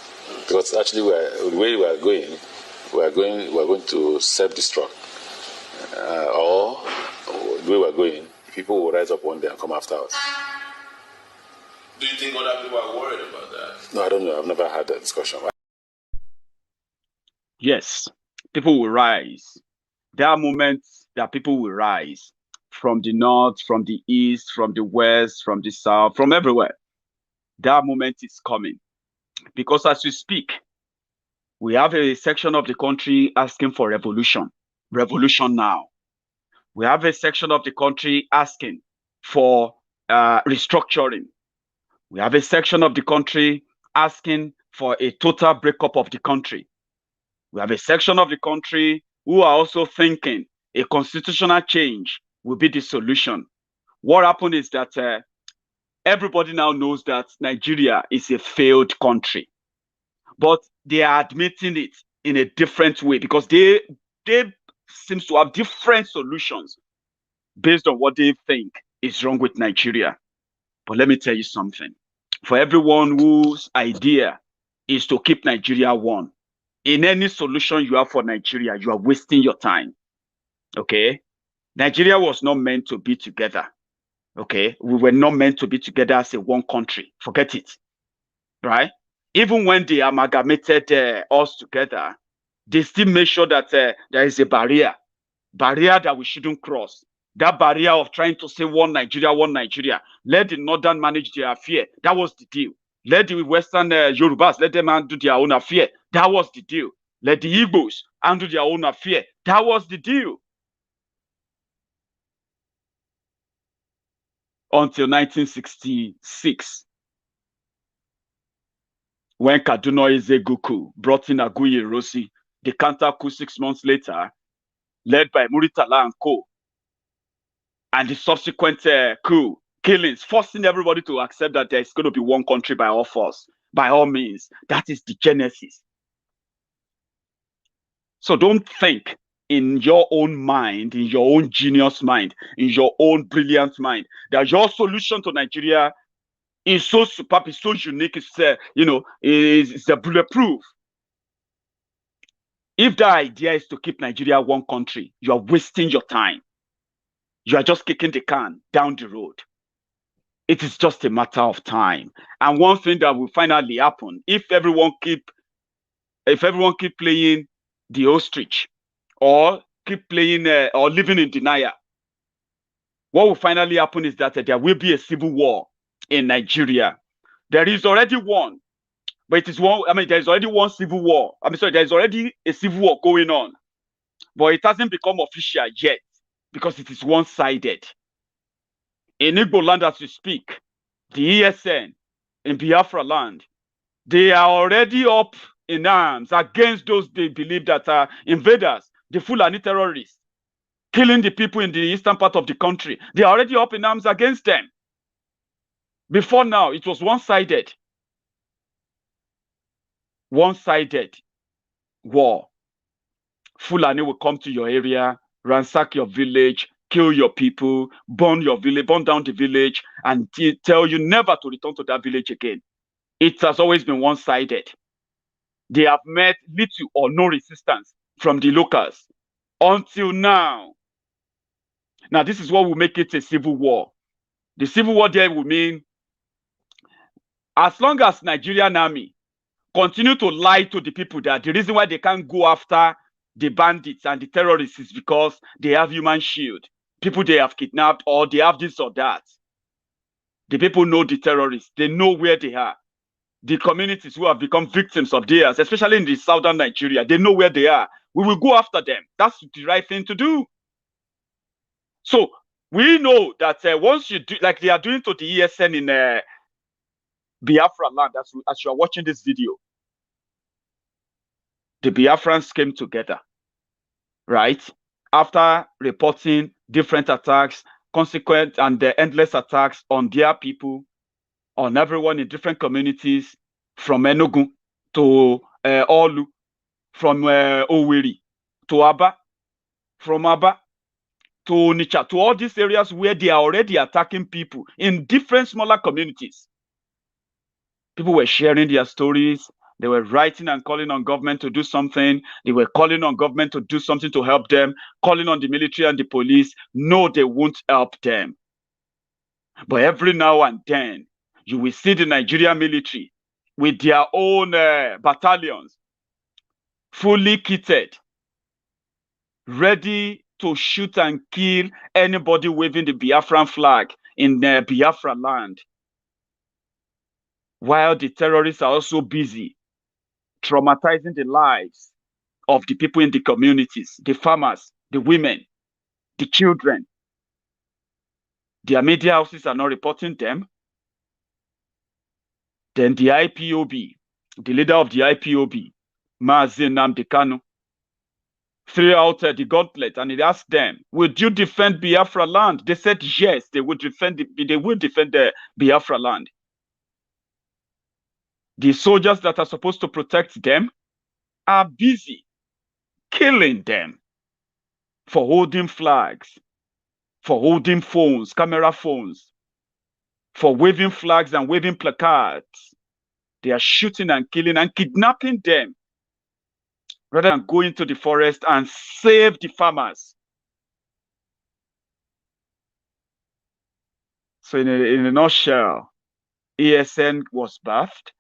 Because actually, the way we are going to self-destruct. Or the way we're going, people will rise up one day and come after us. Do you think other people are worried about that? No, I don't know. I've never had that discussion. Yes, people will rise. There are moments that people will rise from the north, from the east, from the west, from the south, from everywhere. That moment is coming. Because as we speak, we have a section of the country asking for revolution. Revolution now. We have a section of the country asking for restructuring. We have a section of the country asking for a total breakup of the country. We have a section of the country who are also thinking a constitutional change will be the solution. What happened is that everybody now knows that Nigeria is a failed country, but they are admitting it in a different way because they seems to have different solutions based on what they think is wrong with Nigeria. But let me tell you something. For everyone whose idea is to keep Nigeria one, in any solution you have for Nigeria, you are wasting your time. Okay? Nigeria was not meant to be together. Okay? We were not meant to be together as a one country. Forget it. Right? Even when they amalgamated us together, they still made sure that there is a barrier that we shouldn't cross. That barrier of trying to say one Nigeria. Let the northern manage their affair. That was the deal. Let the western Yorubas, let them handle their own affair. That was the deal. Let the Igbos handle their own affair. That was the deal. Until 1966. When Kaduna Ezeguku brought in Aguiyi Ironsi, the counter coup 6 months later, led by Muritala and co. And the subsequent coup, killings, forcing everybody to accept that there's going to be one country by all force, by all means. That is the genesis. So don't think in your own mind, in your own genius mind, in your own brilliant mind, that your solution to Nigeria is so superb, is so unique, is bulletproof. If the idea is to keep Nigeria one country, you are wasting your time. You are just kicking the can down the road. It is just a matter of time. And one thing that will finally happen, if everyone keep playing the ostrich, or keep playing or living in denial, what will finally happen is that there will be a civil war in Nigeria. There is already one, but it is one. I mean, there is already one civil war. There is already a civil war going on, but it hasn't become official yet because it is one-sided. In Igbo land, as we speak, the ESN in Biafra land, they are already up in arms against those they believe that are invaders, the Fulani terrorists, killing the people in the eastern part of the country. They are already up in arms against them. Before now, it was one-sided. One-sided war. Fulani will come to your area, ransack your village, kill your people, burn your village, burn down the village, and tell you never to return to that village again. It has always been one-sided. They have met little or no resistance from the locals until now. Now, this is what will make it a civil war. The civil war there will mean as long as Nigerian army continue to lie to the people that the reason why they can't go after the bandits and the terrorists is because they have human shield, people they have kidnapped, or they have this or that. The people know the terrorists. They know where they are. The communities who have become victims of theirs, especially in the southern Nigeria, they know where they are. We will go after them. That's the right thing to do. So we know that once you do, like they are doing to the ESN in Biafra land, as you are watching this video, the Biafrans came together, right? After reporting different attacks, consequent and endless attacks on their people, on everyone in different communities, from Enugu to Olu, from Owerri to Aba, from Aba to Onitsha, to all these areas where they are already attacking people in different smaller communities. People were sharing their stories. They were writing and calling on government to do something. They were calling on government to do something to help them, calling on the military and the police. No, they won't help them. But every now and then, you will see the Nigerian military with their own battalions, fully kitted, ready to shoot and kill anybody waving the Biafran flag in Biafra land. While the terrorists are also busy traumatizing the lives of the people in the communities, the farmers, the women, the children. Their media houses are not reporting them. Then the IPOB, the leader of the IPOB, Mazi Nnamdi Kanu, threw out the gauntlet and he asked them, would you defend Biafra land? They said yes, they would defend the Biafra land. The soldiers that are supposed to protect them are busy killing them for holding flags, for holding phones, camera phones, for waving flags and waving placards. They are shooting and killing and kidnapping them rather than go into the forest and save the farmers. So in a nutshell, ESN was birthed,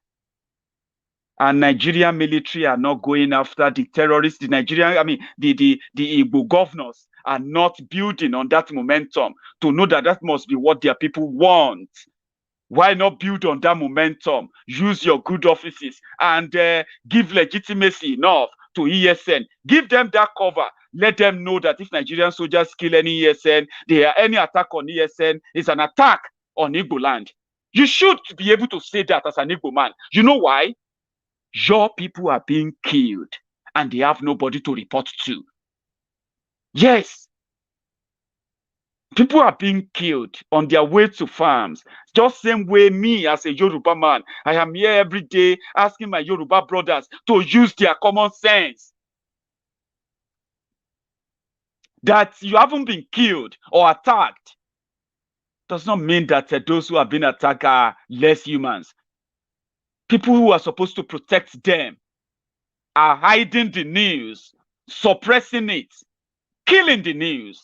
and Nigerian military are not going after the terrorists. The Igbo governors are not building on that momentum to know that that must be what their people want. Why not build on that momentum? Use your good offices and give legitimacy enough to ESN. Give them that cover. Let them know that if Nigerian soldiers kill any ESN, any attack on ESN is an attack on Igbo land. You should be able to say that as an Igbo man. You know why? Your people are being killed and they have nobody to report to. Yes. People are being killed on their way to farms. Just same way me as a Yoruba man, I am here every day asking my Yoruba brothers to use their common sense. That you haven't been killed or attacked does not mean that those who have been attacked are less humans. People who are supposed to protect them are hiding the news, suppressing it, killing the news.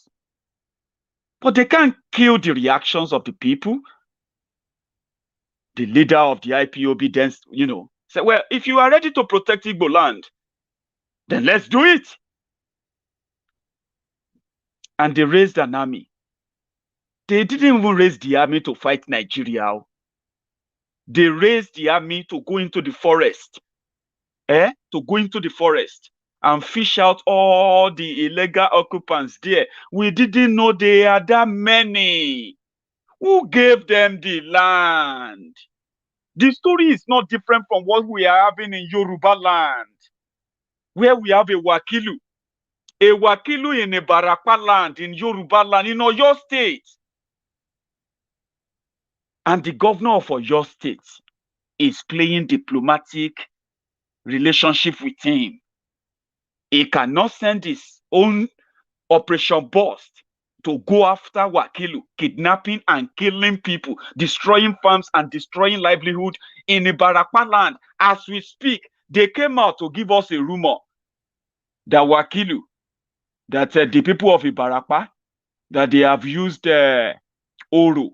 But they can't kill the reactions of the people. The leader of the IPOB then, said, well, if you are ready to protect Igbo land, then let's do it. And they raised an army. They didn't even raise the army to fight Nigeria. They raised the army to go into the forest. To go into the forest and fish out all the illegal occupants there. We didn't know there are that many. Who gave them the land? The story is not different from what we are having in Yoruba land, where we have a Wakilu in a Barapa land, in Yoruba land, in Oyo State. And the governor of Oyo State is playing diplomatic relationship with him. He cannot send his own Operation Burst to go after Wakilu, kidnapping and killing people, destroying farms and destroying livelihood in Ibarapa land. As we speak, they came out to give us a rumor that Wakilu, that the people of Ibarapa, that they have used Oro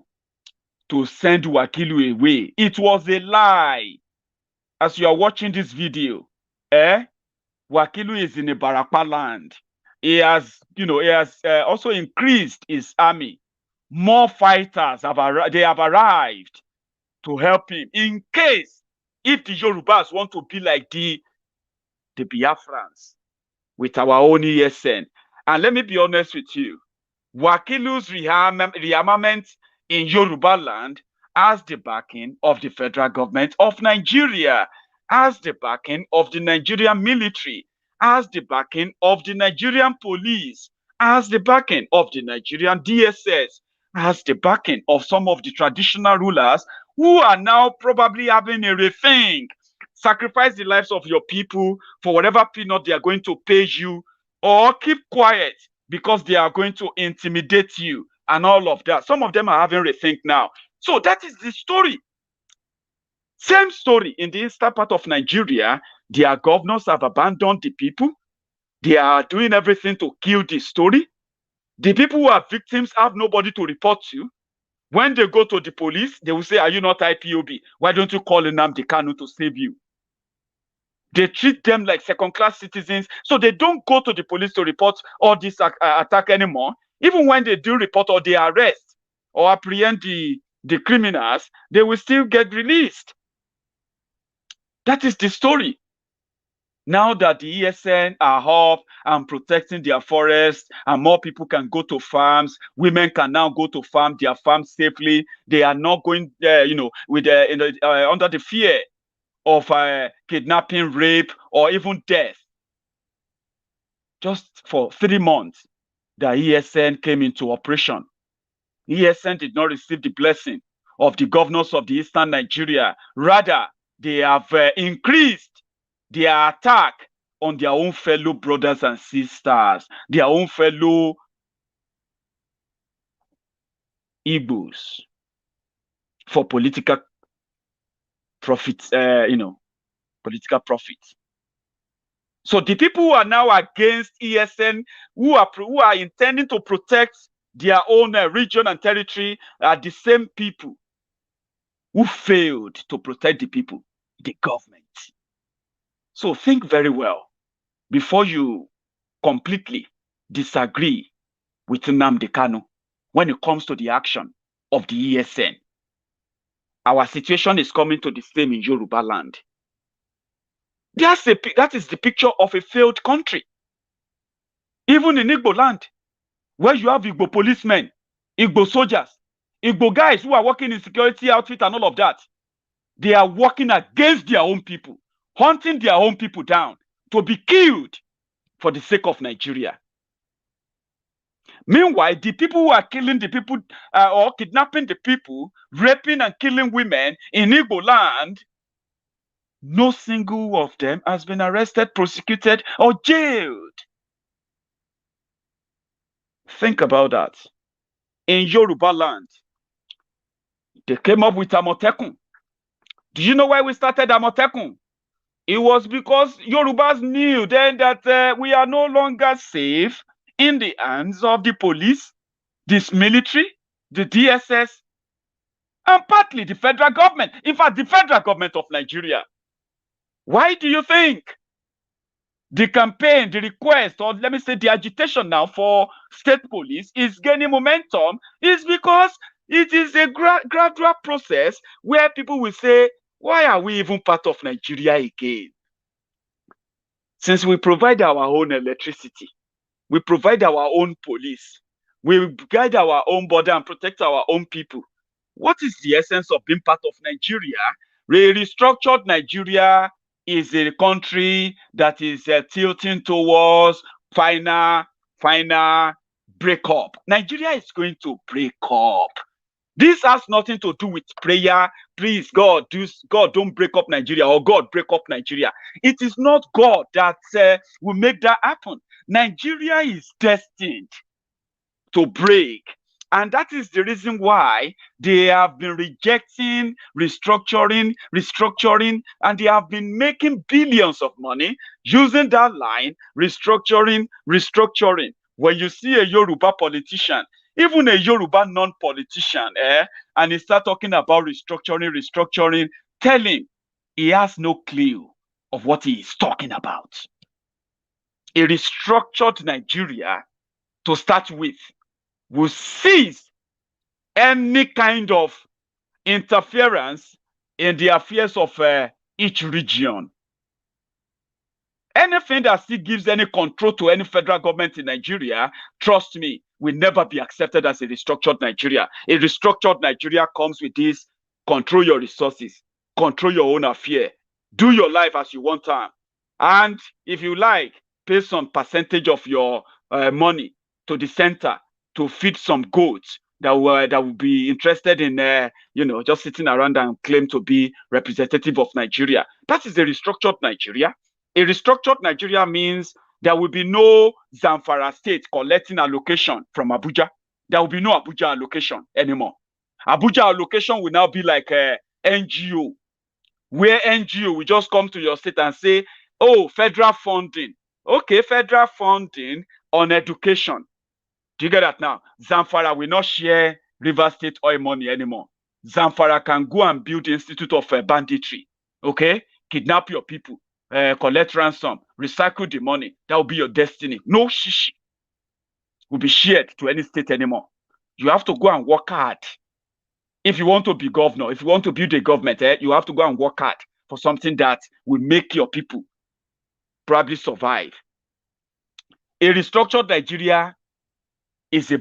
to send Wakilu away. It was a lie. As you are watching this video, Wakilu is in Ibarapa land. He has also increased his army. More fighters have arrived to help him in case if the Yorubas want to be like the Biafrans with our own ESN. And let me be honest with you, Wakilu's rearmament in Yoruba land has the backing of the federal government of Nigeria, has the backing of the Nigerian military, has the backing of the Nigerian police, has the backing of the Nigerian DSS, has the backing of some of the traditional rulers who are now probably having a rethink, sacrifice the lives of your people for whatever peanut they are going to pay you, or keep quiet because they are going to intimidate you and all of that. Some of them are having rethink now. So that is the story. Same story in the eastern part of Nigeria. Their governors have abandoned the people. They are doing everything to kill the story. The people who are victims have nobody to report to. When they go to the police, they will say, are you not IPOB? Why don't you call Nnamdi Kanu to save you? They treat them like second-class citizens, so they don't go to the police to report all this attack anymore. Even when they do report or they arrest or apprehend the criminals, they will still get released. That is the story. Now that the ESN are up and protecting their forests, and more people can go to farms, women can now go to farm their farms safely. They are not going, with under the fear of kidnapping, rape, or even death. Just for 3 months, the ESN came into operation. ESN did not receive the blessing of the governors of the eastern Nigeria. Rather, they have increased their attack on their own fellow brothers and sisters, their own fellow Igbos, for political profits, political profits. So the people who are now against ESN, who are intending to protect their own region and territory, are the same people who failed to protect the people, the government. So think very well before you completely disagree with Nnamdi Kanu when it comes to the action of the ESN. Our situation is coming to the same in Yoruba land. That is the picture of a failed country. Even in Igbo land, where you have Igbo policemen, Igbo soldiers, Igbo guys who are working in security outfit and all of that, they are working against their own people, hunting their own people down to be killed for the sake of Nigeria. Meanwhile, the people who are killing the people or kidnapping the people, raping and killing women in Igbo land, no single of them has been arrested, prosecuted, or jailed. Think about that. In Yoruba land, they came up with Amotekun. Do you know why we started Amotekun? It was because Yorubas knew then that we are no longer safe in the hands of the police, this military, the DSS, and partly the federal government. In fact, the federal government of Nigeria. Why do you think the campaign, the request, or let me say the agitation now for state police is gaining momentum? Is because it is a gradual process where people will say, why are we even part of Nigeria again? Since we provide our own electricity, we provide our own police, we guide our own border and protect our own people. What is the essence of being part of Nigeria? A restructured Nigeria is a country that is tilting towards final breakup. Nigeria is going to break up. This has nothing to do with prayer. Please, God, don't break up Nigeria, or God, break up Nigeria. It is not God that will make that happen. Nigeria is destined to break. And that is the reason why they have been rejecting restructuring, and they have been making billions of money using that line, restructuring. When you see a Yoruba politician, even a Yoruba non-politician, and he start talking about restructuring, tell him he has no clue of what he is talking about. A restructured Nigeria, to start with, will cease any kind of interference in the affairs of each region. Anything that still gives any control to any federal government in Nigeria, trust me, will never be accepted as a restructured Nigeria. A restructured Nigeria comes with this: control your resources, control your own affair, do your life as you want time, and if you like, pay some percentage of your money to the center to feed some goats. that would be interested in, just sitting around and claim to be representative of Nigeria. That is a restructured Nigeria. A restructured Nigeria means there will be no Zamfara state collecting allocation from Abuja. There will be no Abuja allocation anymore. Abuja allocation will now be like a NGO, where NGO will just come to your state and say, oh, federal funding. Okay, federal funding on education. Do you get that now? Zamfara will not share River State oil money anymore. Zamfara can go and build the Institute of Banditry. Okay? Kidnap your people, collect ransom, recycle the money. That will be your destiny. No shishi will be shared to any state anymore. You have to go and work hard. If you want to be governor, if you want to build a government, you have to go and work hard for something that will make your people probably survive. A restructured Nigeria is a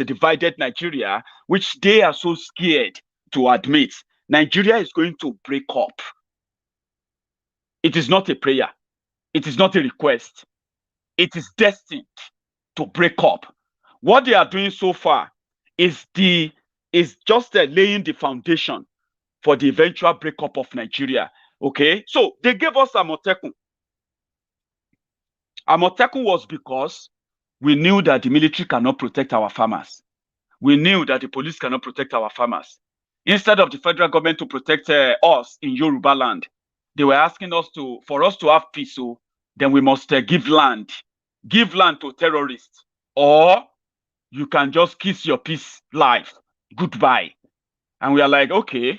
divided Nigeria, which they are so scared to admit. Nigeria is going to break up. It is not a prayer. It is not a request. It is destined to break up. What they are doing so far is just laying the foundation for the eventual breakup of Nigeria. Okay, so they gave us Amotekun. Amotekun was because we knew that the military cannot protect our farmers. We knew that the police cannot protect our farmers. Instead of the federal government to protect us in Yoruba land, they were asking us for us to have peace. So then we must give land to terrorists, or you can just kiss your peace life goodbye. And we are like, okay,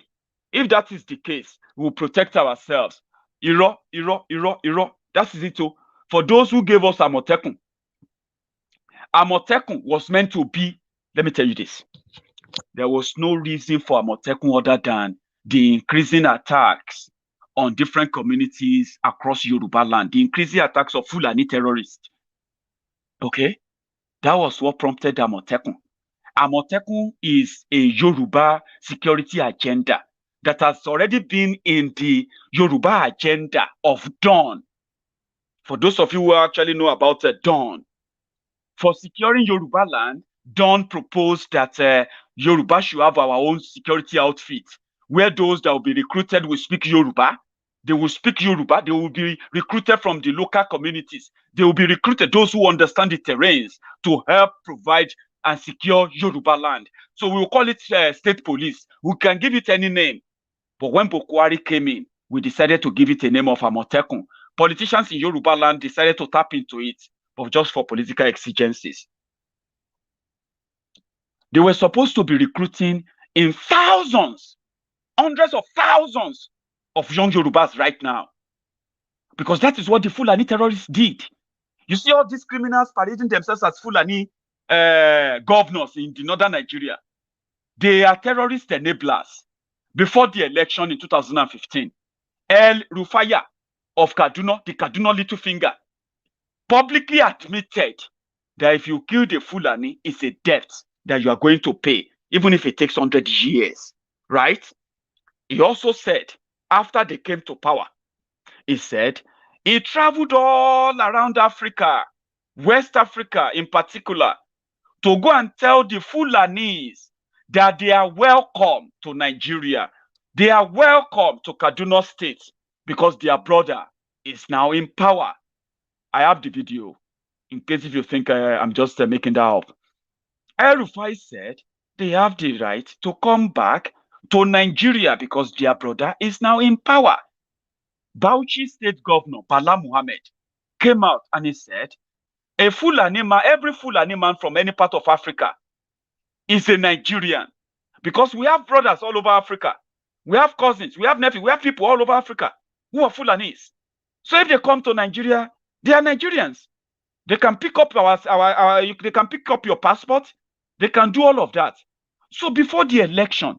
if that is the case, we'll protect ourselves. Iro. That is it. For those who gave us Amotekun, Amotekun was meant to be, let me tell you this, there was no reason for Amotekun other than the increasing attacks on different communities across Yoruba land, the increasing attacks of Fulani terrorists. Okay? That was what prompted Amotekun. Amotekun is a Yoruba security agenda that has already been in the Yoruba agenda of Dawn. For those of you who actually know about Dawn, for securing Yoruba land, Dawn proposed that Yoruba should have our own security outfit, where those that will be recruited will speak Yoruba. They will speak Yoruba. They will be recruited from the local communities. They will be recruited, those who understand the terrains, to help provide and secure Yoruba land. So we will call it state police. We can give it any name. But when Boko Haram came in, we decided to give it a name of Amotekun. Politicians in Yoruba land decided to tap into it, but just for political exigencies. They were supposed to be recruiting in thousands, hundreds of thousands of young Yorubas right now, because that is what the Fulani terrorists did. You see all these criminals parading themselves as Fulani governors in the northern Nigeria. They are terrorist enablers. Before the election in 2015, El Rufaya of Kaduna, the Kaduna Little Finger, publicly admitted that if you kill the Fulani, it's a debt that you are going to pay, even if it takes 100 years, right? He also said, after they came to power, he said, he traveled all around Africa, West Africa in particular, to go and tell the Fulanis that they are welcome to Nigeria. They are welcome to Kaduna State because their brother is now in power. I have the video, in case if you think I'm just making that up. El-Rufai said they have the right to come back to Nigeria because their brother is now in power. Bauchi State Governor Bala Muhammad came out and he said, every Fulani man from any part of Africa is a Nigerian, because we have brothers all over Africa. We have cousins, we have nephews, we have people all over Africa who are Fulanis. So if they come to Nigeria, they are Nigerians. They can pick up they can pick up your passport. They can do all of that. So before the election,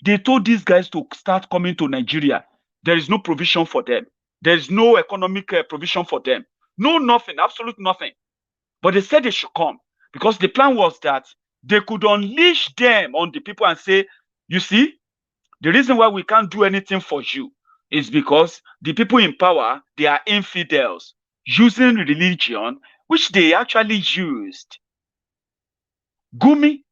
they told these guys to start coming to Nigeria. There is no provision for them. There is no economic provision for them. No, nothing, absolute nothing. But they said they should come because the plan was that they could unleash them on the people and say, you see, the reason why we can't do anything for you is because the people in power, they are infidels using religion, which they actually used Gumi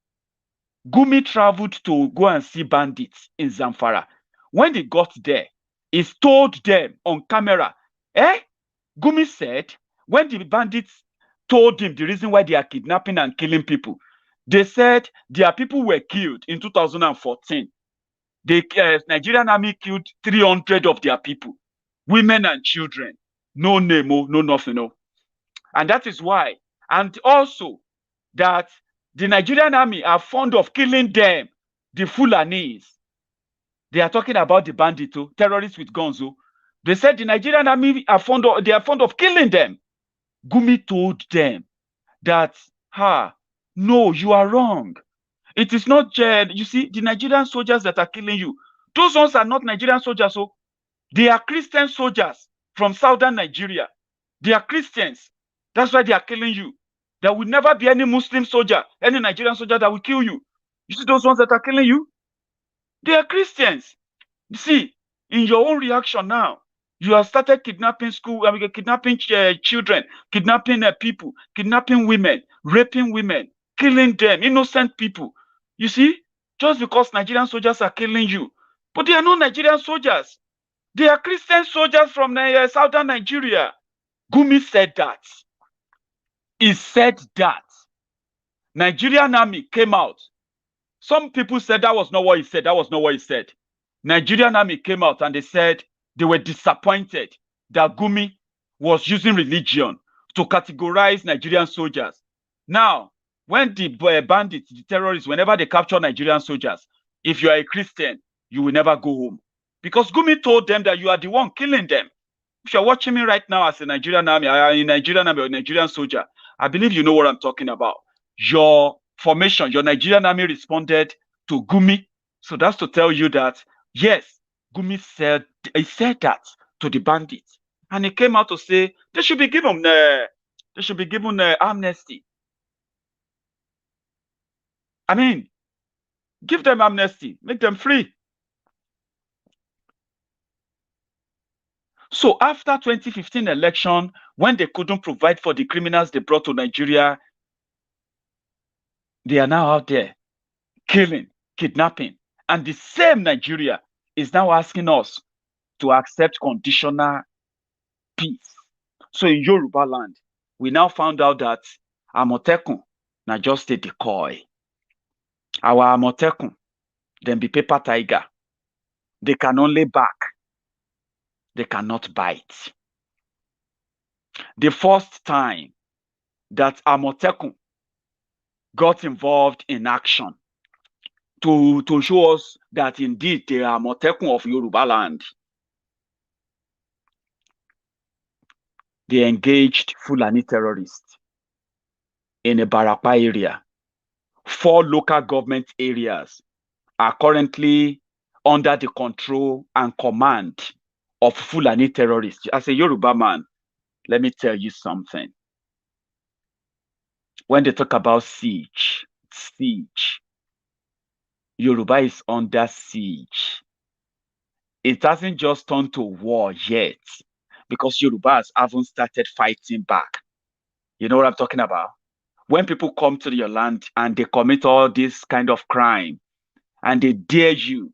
traveled to go and see bandits in Zamfara. When they got there, he told them on camera. Gumi said, when the bandits told him the reason why they are kidnapping and killing people, they said their people were killed in 2014. The Nigerian army killed 300 of their people, women and children. No name, no nothing, no. And that is why. And also that the Nigerian army are fond of killing them, the Fulanis. They are talking about the bandits, terrorists with guns. They said the Nigerian army are fond of killing them. Gumi told them that, no, you are wrong. It is not, you see, the Nigerian soldiers that are killing you, those ones are not Nigerian soldiers. They are Christian soldiers from southern Nigeria. They are Christians. That's why they are killing you. There will never be any Muslim soldier, any Nigerian soldier that will kill you. You see those ones that are killing you? They are Christians. You see, in your own reaction now, you have started kidnapping kidnapping children, kidnapping people, kidnapping women, raping women, killing them, innocent people. You see, just because Nigerian soldiers are killing you, but they are not Nigerian soldiers. They are Christian soldiers from southern Nigeria. Gumi said that. He said that. Nigerian army came out. Some people said that was not what he said. That was not what he said. Nigerian army came out and they said they were disappointed that Gumi was using religion to categorize Nigerian soldiers. Now, when the bandits, the terrorists, whenever they capture Nigerian soldiers, if you are a Christian, you will never go home. Because Gumi told them that you are the one killing them. If you're watching me right now as a Nigerian army, or a Nigerian soldier, I believe you know what I'm talking about. Your formation, your Nigerian army responded to Gumi. So that's to tell you that, yes, Gumi said that to the bandits. And he came out to say they should be given amnesty. I mean, give them amnesty, make them free. So after 2015 election, when they couldn't provide for the criminals they brought to Nigeria, they are now out there killing, kidnapping. And the same Nigeria is now asking us to accept conditional peace. So in Yoruba land, we now found out that Amotekun na just a decoy. Our Amotekun, them be paper tiger. They can only bark. They cannot bite. The first time that Amotekun got involved in action to show us that indeed they are Amotekun of Yoruba land, they engaged Fulani terrorists in a Barapa area. 4 local government areas are currently under the control and command of Fulani terrorists. As a Yoruba man, let me tell you something. When they talk about siege, Yoruba is under siege. It hasn't just turned to war yet, because Yorubas haven't started fighting back. You know what I'm talking about? When people come to your land and they commit all this kind of crime, and they dare you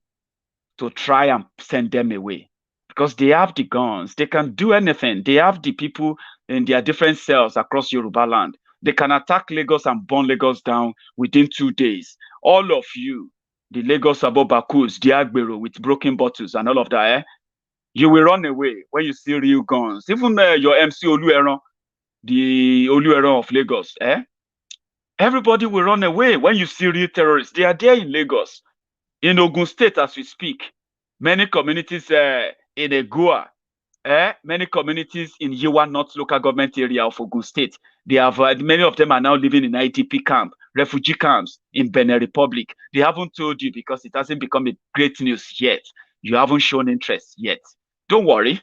to try and send them away, because they have the guns, they can do anything. They have the people in their different cells across Yoruba land. They can attack Lagos and burn Lagos down within 2 days. All of you, the Lagos Abobakus, the Agbero with broken bottles and all of that, you will run away when you see real guns. Even your MC Olueron, the Olueron of Lagos, everybody will run away when you see real terrorists. They are there in Lagos. In Ogun State, as we speak, many communities in Egua, many communities in Yewa North local government area of Ogun State, they have many of them are now living in IDP camp, refugee camps in Benin Republic. They haven't told you because it hasn't become a great news yet. You haven't shown interest yet. Don't worry,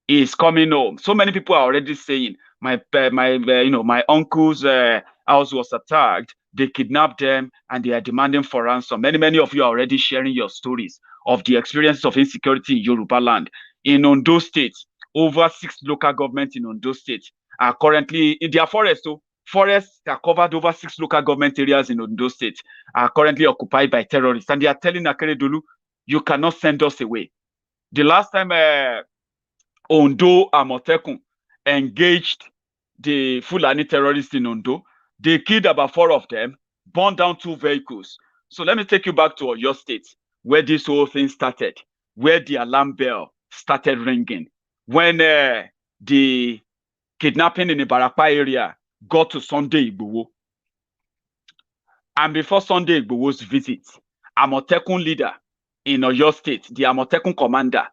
it's coming home. So many people are already saying, my uncle's house was attacked. They kidnapped them and they are demanding for ransom. Many of you are already sharing your stories of the experience of insecurity in Yoruba land. In Ondo State, over 6 local governments in Ondo State are currently in their forest. So forests that covered over 6 local government areas in Ondo State are currently occupied by terrorists. And they are telling Akeredolu, you cannot send us away. The last time Ondo Amotekun engaged the Fulani terrorists in Ondo, they killed about 4 of them, burned down 2 vehicles. So let me take you back to Oyo State, where this whole thing started, where the alarm bell started ringing. When the kidnapping in the Barapa area got to Sunday Igboho. And before Sunday Igboho's visit, Amotekun leader in Oyo State, the Amotekun commander,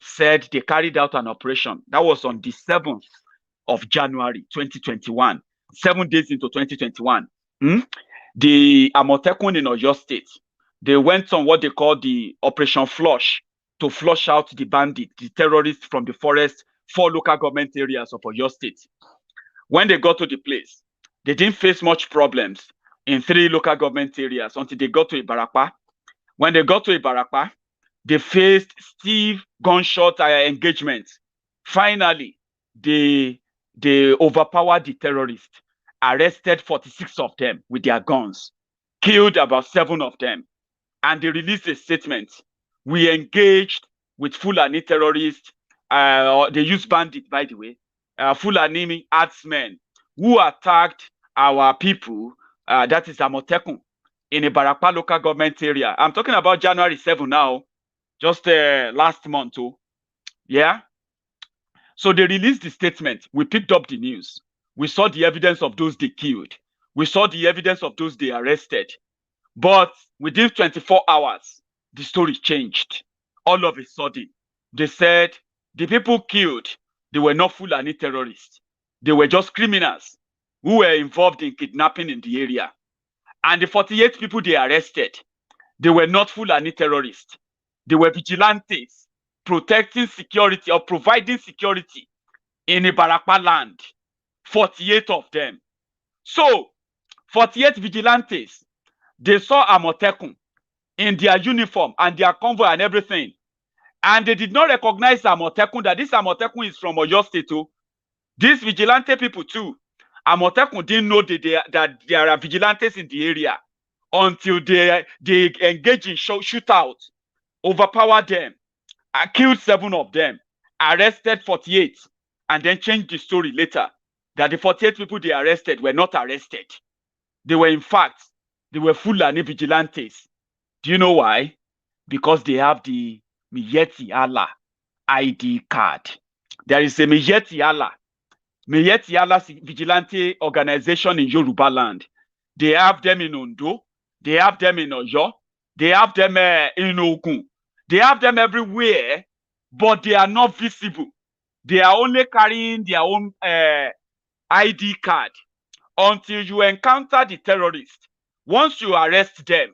said they carried out an operation. That was on the 7th of January, 2021, 7 days into 2021. The Amotekun in Oyo State, they went on what they call the Operation Flush to flush out the bandits, the terrorists from the forest, 4 local government areas of Oyo State. When they got to the place, they didn't face much problems in 3 local government areas until they got to Ibarapa. When they got to Ibarapa, they faced stiff gunshot engagements. Finally, they overpowered the terrorists, arrested 46 of them with their guns, killed about 7 of them, and they released a statement. We engaged with Fulani terrorists. They used bandits, by the way. Fulani herdsmen who attacked our people, that is Amotekun, in a Barapa local government area. I'm talking about January 7 now, just last month too. Yeah. So they released the statement. We picked up the news. We saw the evidence of those they killed. We saw the evidence of those they arrested. But within 24 hours, the story changed. All of a sudden, they said the people killed, they were not Fulani terrorists. They were just criminals who were involved in kidnapping in the area. And the 48 people they arrested, they were not Fulani terrorists. They were vigilantes protecting security or providing security in Ibarapa land. 48 of them. So, 48 vigilantes, they saw Amotekun in their uniform and their convoy and everything. And they did not recognize Amotekun, that this Amotekun is from Oyo State too. These vigilante people too. Amotekun didn't know that there are vigilantes in the area until they engage in shootout, overpowered them, killed 7 of them, arrested 48, and then changed the story later that the 48 people they arrested were not arrested. They were, in fact, they were Fulani vigilantes. Do you know why? Because they have the Miyeti Allah ID card. There is a Miyeti Allah vigilante organization in Yoruba land. They have them in Ondo. They have them in Oyo. They have them in Ogun. They have them everywhere, but they are not visible. They are only carrying their own ID card until you encounter the terrorists. Once you arrest them,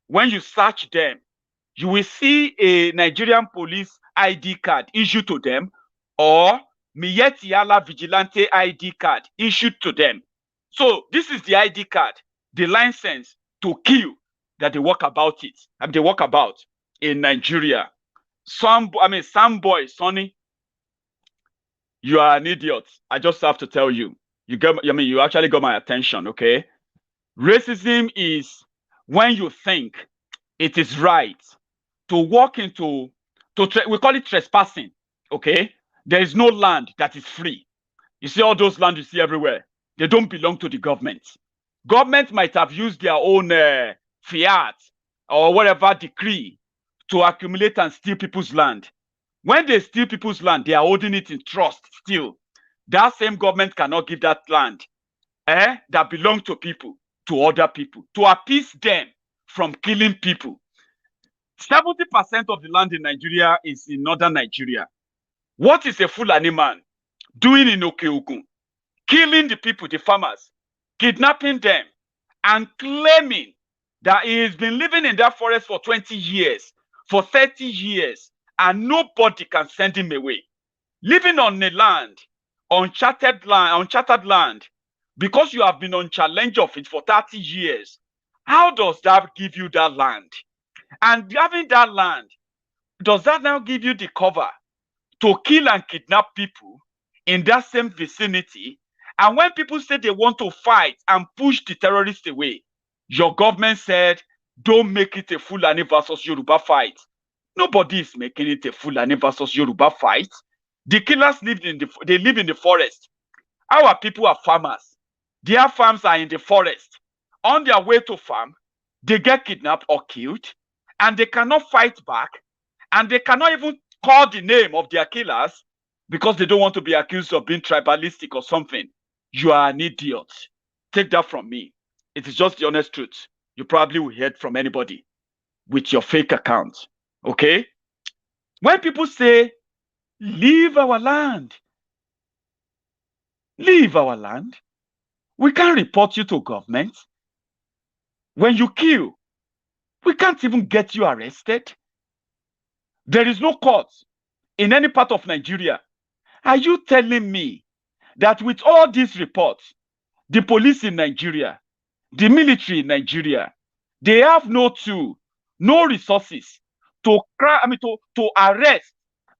when you search them, you will see a Nigerian police ID card issued to them or Miyeti Allah Vigilante ID card issued to them. So this is the ID card, the license to kill that they walk about it. And they walk about in Nigeria. Sam boy, Sonny, you are an idiot. I just have to tell you. You actually got my attention, okay? Racism is when you think it is right to walk into, we call it trespassing, okay? There is no land that is free. You see all those lands you see everywhere. They don't belong to the government. Government might have used their own fiat or whatever decree to accumulate and steal people's land. When they steal people's land, they are holding it in trust still. That same government cannot give that land that belongs to people to other people to appease them from killing people. 70% of the land in Nigeria is in northern Nigeria. What is a Fulani man doing in Okeogun? Killing the people, the farmers, kidnapping them, and claiming that he has been living in that forest for 20 years, for 30 years, and nobody can send him away. Living on a land, uncharted land, because you have been on challenge of it for 30 years. How does that give you that land? And having that land, does that now give you the cover to kill and kidnap people in that same vicinity And when people say they want to fight and push the terrorists away, your government said, don't make it a Fulani versus Yoruba fight. Nobody is making it a Fulani versus Yoruba fight. The killers live in the forest. Our people are farmers. Their farms are in the forest. On their way to farm, they get kidnapped or killed, and they cannot fight back, and they cannot even call the name of their killers because they don't want to be accused of being tribalistic or something. You are an idiot. Take that from me. It is just the honest truth. You probably will hear it from anybody with your fake account. Okay? When people say, leave our land, leave our land, we can't report you to government. When you kill, we can't even get you arrested. There is no court in any part of Nigeria. Are you telling me that with all these reports, the police in Nigeria, the military in Nigeria, they have no tool, no resources to arrest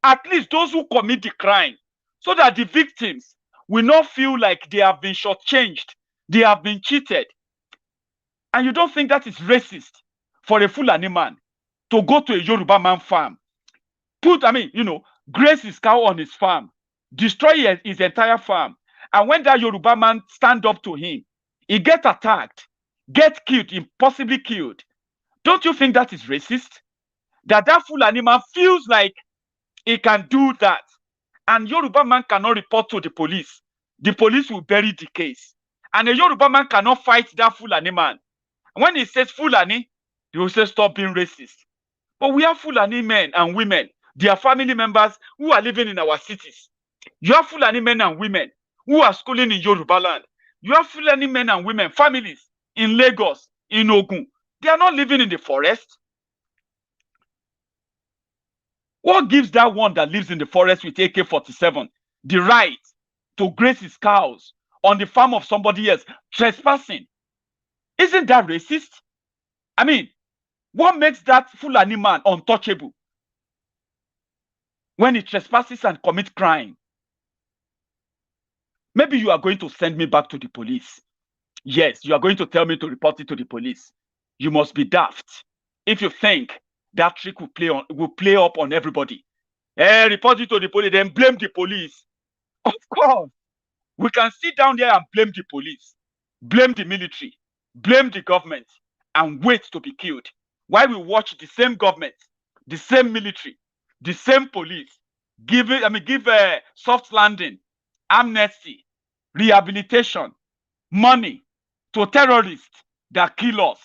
at least those who commit the crime, so that the victims will not feel like they have been shortchanged, they have been cheated? And you don't think that is racist for a Fulani man to go to a Yoruba man farm, graze his cow on his farm, destroy his entire farm, and when that Yoruba man stand up to him, he get attacked, get killed, impossibly killed? Don't you think that is racist? That Fulani man feels like he can do that, and Yoruba man cannot report to the police. The police will bury the case, and a Yoruba man cannot fight that Fulani man. When he says Fulani, he will say stop being racist. But we have Fulani men and women, their family members who are living in our cities. You have Fulani men and women who are schooling in Yoruba land. You have Fulani men and women, families in Lagos, in Ogun. They are not living in the forest. What gives that one that lives in the forest with AK-47 the right to graze his cows on the farm of somebody else, trespassing? Isn't that racist? I mean, what makes that Fulani man untouchable when he trespasses and commits crime? Maybe you are going to send me back to the police. Yes, you are going to tell me to report it to the police. You must be daft if you think that trick will play up on everybody. Report it to the police, then blame the police. Of course, we can sit down there and blame the police, blame the military, blame the government, and wait to be killed, while we watch the same government, the same military, the same police give soft landing, amnesty, rehabilitation, money to terrorists that kill us.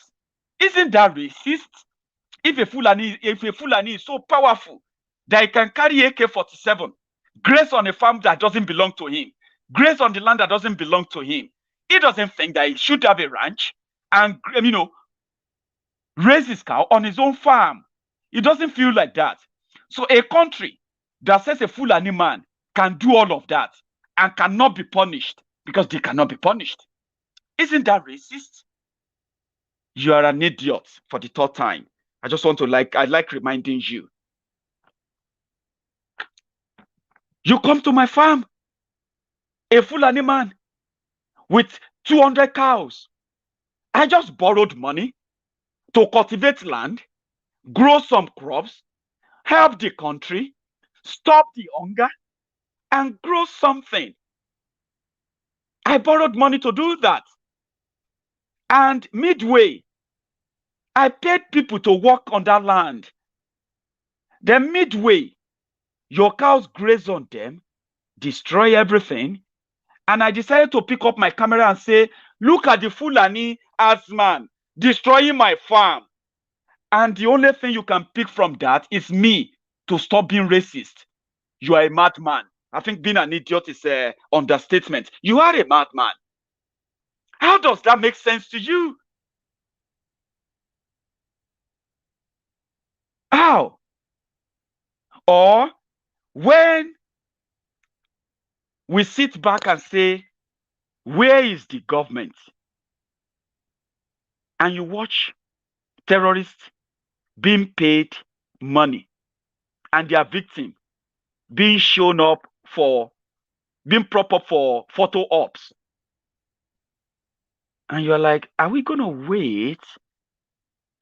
Isn't that racist? If a Fulani is so powerful that he can carry AK-47, graze on a farm that doesn't belong to him, graze on the land that doesn't belong to him, he doesn't think that he should have a ranch and raise his cow on his own farm. He doesn't feel like that. So a country that says a Fulani man can do all of that and cannot be punished because they cannot be punished. Isn't that racist? You are an idiot for the third time. I just want to I like reminding you. You come to my farm, a Fulani man with 200 cows. I just borrowed money to cultivate land, grow some crops, help the country, stop the hunger, and grow something. I borrowed money to do that. And midway, I paid people to work on that land. Then midway, your cows graze on them, destroy everything. And I decided to pick up my camera and say, look at the Fulani herdsman destroying my farm. And the only thing you can pick from that is me to stop being racist. You are a madman. I think being an idiot is an understatement. You are a madman. How does that make sense to you? How? Or when we sit back and say, where is the government? And you watch terrorists being paid money and their victim being shown up for, being propped up for photo ops And you're like, are we going to wait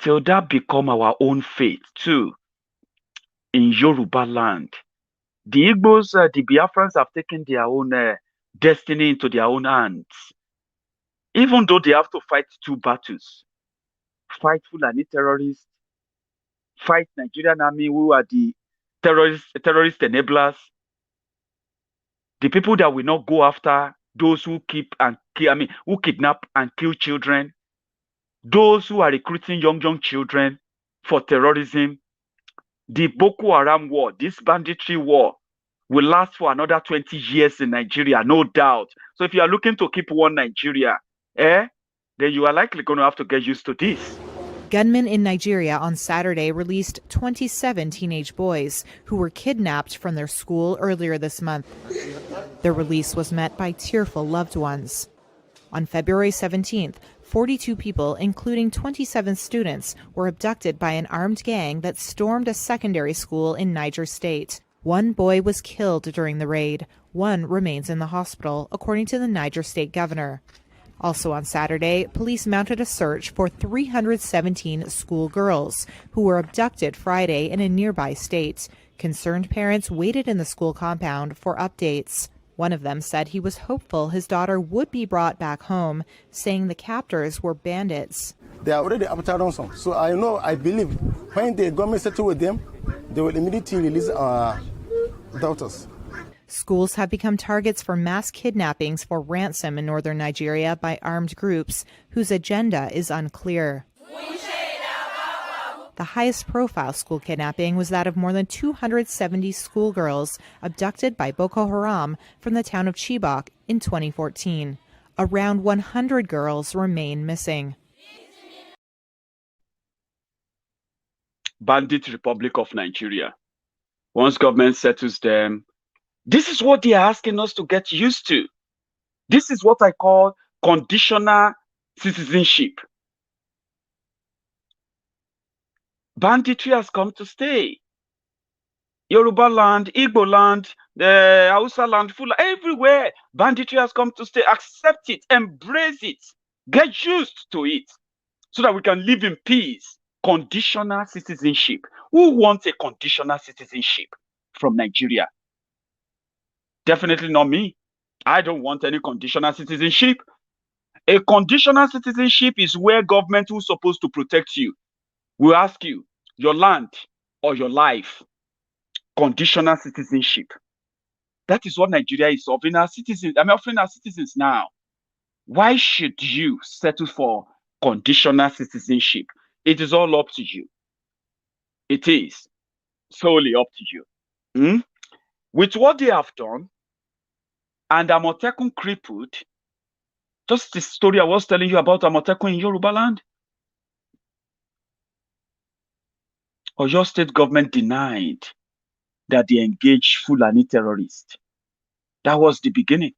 till that become our own fate too in Yoruba land? The Igbos, the Biafrans have taken their own destiny into their own hands. Even though they have to fight two battles, fight Fulani terrorists, fight Nigerian army who are the terrorist enablers, the people that will not go after those who who kidnap and kill children, those who are recruiting young children for terrorism. The Boko Haram war, this banditry war, will last for another 20 years in Nigeria, no doubt. So if you are looking to keep one Nigeria, then you are likely going to have to get used to this. Gunmen in Nigeria on Saturday released 27 teenage boys who were kidnapped from their school earlier this month. Their release was met by tearful loved ones. On February 17th, 42 people, including 27 students, were abducted by an armed gang that stormed a secondary school in Niger State. One boy was killed during the raid. One remains in the hospital, according to the Niger State governor. Also on Saturday, police mounted a search for 317 school girls who were abducted Friday in a nearby state. Concerned parents waited in the school compound for updates. One of them said he was hopeful his daughter would be brought back home, saying the captors were bandits. They are already after ransom. So I believe when the government settle with them, they will immediately release our daughters. Schools have become targets for mass kidnappings for ransom in northern Nigeria by armed groups whose agenda is unclear. The highest profile school kidnapping was that of more than 270 schoolgirls abducted by Boko Haram from the town of Chibok in 2014. Around 100 girls remain missing. Bandit Republic of Nigeria. Once government settles them, this is what they are asking us to get used to. This is what I call conditional citizenship. Banditry has come to stay. Yoruba land, Igbo land, the Hausa land, Fula, everywhere. Banditry has come to stay. Accept it, embrace it, get used to it, so that we can live in peace. Conditional citizenship. Who wants a conditional citizenship from Nigeria? Definitely not me. I don't want any conditional citizenship. A conditional citizenship is where government who's supposed to protect you will ask you, your land or your life. Conditional citizenship. That is what Nigeria is offering our citizens. Offering our citizens now. Why should you settle for conditional citizenship? It is all up to you. It is solely up to you. With what they have done, and Amotekun crippled, just the story I was telling you about Amotekun in Yoruba land. Oyo state government denied that they engaged Fulani terrorists. That was the beginning.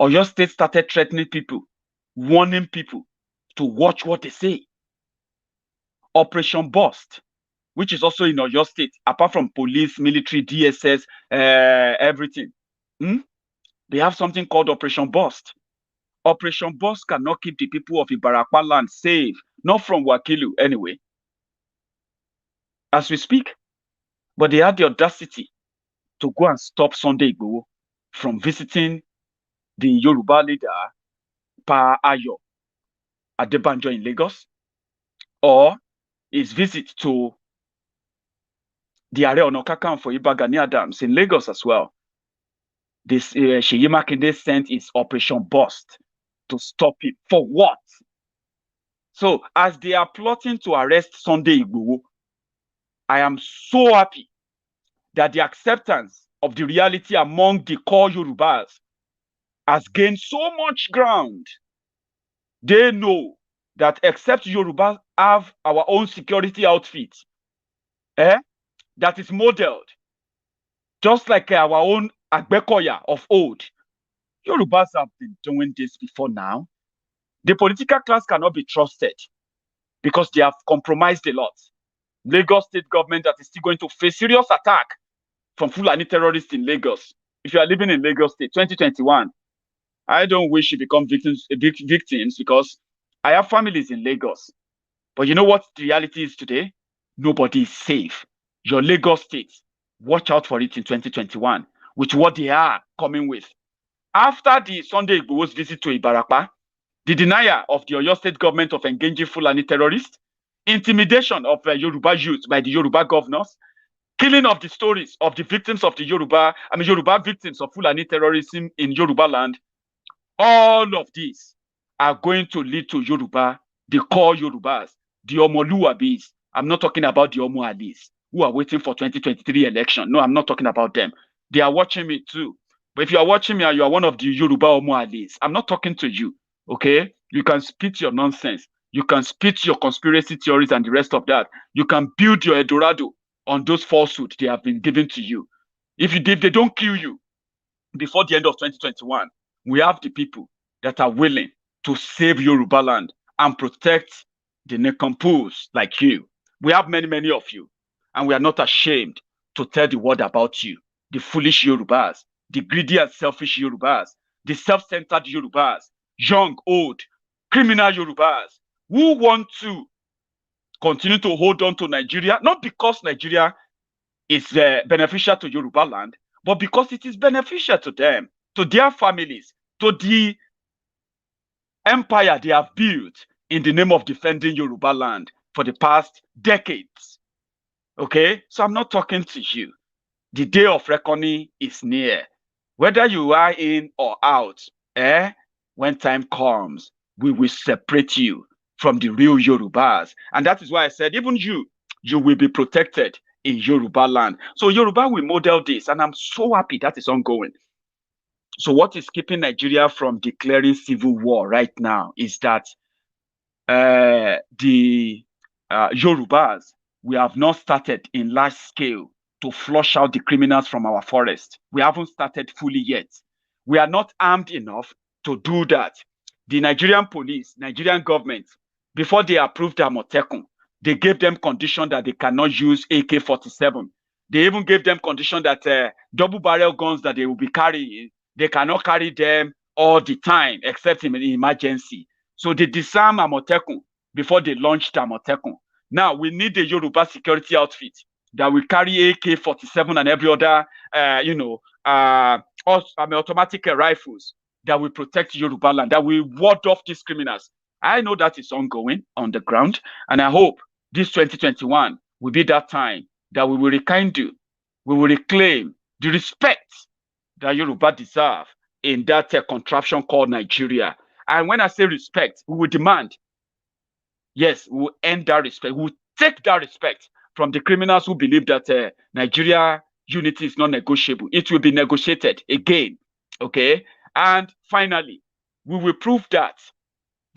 Oyo state started threatening people, warning people to watch what they say. Operation Bust, which is also in Oyo state, apart from police, military, DSS, everything. They have something called Operation Bust. Operation Bust cannot keep the people of Ibarapa land safe, not from Wakilu anyway, as we speak. But they had the audacity to go and stop Sunday Igboho from visiting the Yoruba leader, Pa Ayo Adebanjo in Lagos, or his visit to the Are Ona Kakanfo Iba Gani Adams in Lagos as well. This Seyi Makinde sent his Operation Bust to stop it. For what? So as they are plotting to arrest Sunday Igboho, I am so happy that the acceptance of the reality among the core Yorubas has gained so much ground. They know that except Yorubas have our own security outfit, that is modeled just like our own Agbekoya of old. Yorubas have been doing this before now. The political class cannot be trusted because they have compromised a lot. Lagos state government that is still going to face serious attack from Fulani terrorists in Lagos. If you are living in Lagos state, 2021, I don't wish you become victims because I have families in Lagos. But you know what the reality is today? Nobody is safe. Your Lagos state, watch out for it in 2021 with what they are coming with. After the Sunday Igboho's visit to Ibarapa, the denial of the Oyo state government of engaging Fulani terrorists, intimidation of Yoruba youth by the Yoruba governors, killing of the stories of the victims of the Yoruba victims of Fulani terrorism in Yoruba land, all of these are going to lead to Yoruba, the core Yorubas, the Omoluwabis. I'm not talking about the Omo Alis who are waiting for 2023 election. No, I'm not talking about them. They are watching me too. But if you are watching me and you are one of the Yoruba Omo Alis, I'm not talking to you, okay? You can spit your nonsense. You can spit your conspiracy theories and the rest of that. You can build your Eldorado on those falsehoods they have been given to you. If they don't kill you before the end of 2021, we have the people that are willing to save Yoruba land and protect the Nekampus like you. We have many, many of you, and we are not ashamed to tell the world about you. The foolish Yorubas, the greedy and selfish Yorubas, the self-centered Yorubas, young, old, criminal Yorubas, who want to continue to hold on to Nigeria, not because Nigeria is beneficial to Yoruba land, but because it is beneficial to them, to their families, to the empire they have built in the name of defending Yoruba land for the past decades. Okay? So I'm not talking to you. The day of reckoning is near. Whether you are in or out, when time comes, we will separate you from the real Yorubas. And that is why I said, even you will be protected in Yoruba land. So Yoruba will model this, and I'm so happy that is ongoing. So what is keeping Nigeria from declaring civil war right now is that the Yorubas, we have not started in large scale to flush out the criminals from our forest. We haven't started fully yet. We are not armed enough to do that. The Nigerian police, Nigerian government, before they approved Amotekun, they gave them condition that they cannot use AK-47. They even gave them condition that double barrel guns that they will be carrying, they cannot carry them all the time, except in an emergency. So they disarmed Amotekun before they launched Amotekun. Now we need a Yoruba security outfit that will carry AK-47 and every other, automatic rifles that will protect Yoruba land, that will ward off these criminals. I know that is ongoing on the ground, and I hope this 2021 will be that time that we will rekindle, we will reclaim the respect that Yoruba deserve in that contraption called Nigeria. And when I say respect, we will demand, yes, we will end that respect. We will take that respect from the criminals who believe that Nigeria unity is not negotiable. It will be negotiated again, okay? And finally, we will prove that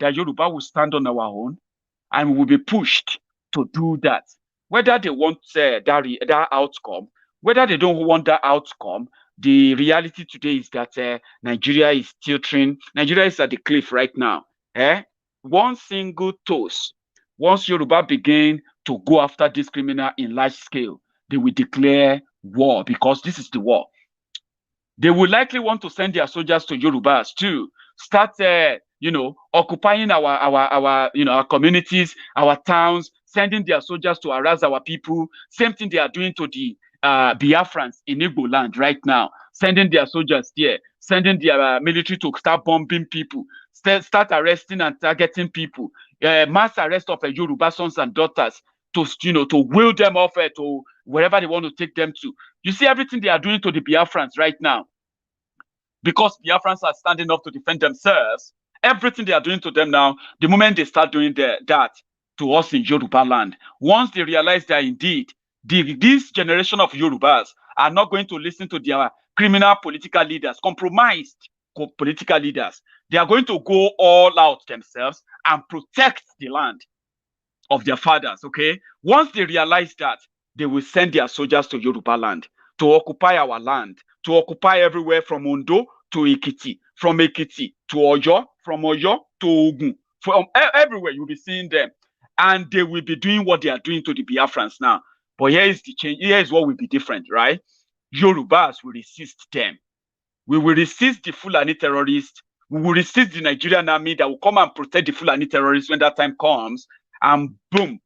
Yoruba will stand on our own, and we will be pushed to do that. Whether they want that outcome, whether they don't want that outcome, the reality today is that Nigeria is tilting. Nigeria is at the cliff right now. One single toast. Once Yoruba begin to go after this criminal in large scale, they will declare war, because this is the war. They will likely want to send their soldiers to Yorubas to start, occupying our communities, our towns, sending their soldiers to harass our people. Same thing they are doing to the Biafrans in Igbo land right now, sending their soldiers there, sending their military to start bombing people, start arresting and targeting people, mass arrest of Yoruba sons and daughters to wheel them off to wherever they want to take them to. You see everything they are doing to the Biafrans right now, because Biafrans are standing up to defend themselves. Everything they are doing to them now, the moment they start doing that to us in Yoruba land, once they realize that indeed this generation of Yorubas are not going to listen to their criminal political leaders, compromised political leaders, they are going to go all out themselves and protect the land of their fathers, okay? Once they realize that, they will send their soldiers to Yoruba land to occupy our land, to occupy everywhere from Ondo to Ekiti, from Ekiti to Oyo, from Oyo to Ogun, from everywhere you'll be seeing them. And they will be doing what they are doing to the Biafrans now. But here is the change. Here is what will be different, right? Yorubas will resist them. We will resist the Fulani terrorists We will resist the Nigerian army that will come and protect the Fulani terrorists when that time comes. And boom,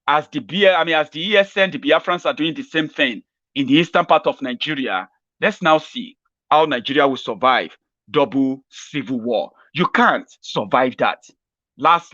as the ESN, the Biafrans are doing the same thing in the eastern part of Nigeria. Let's now see how Nigeria will survive double civil war. You can't survive that. Last,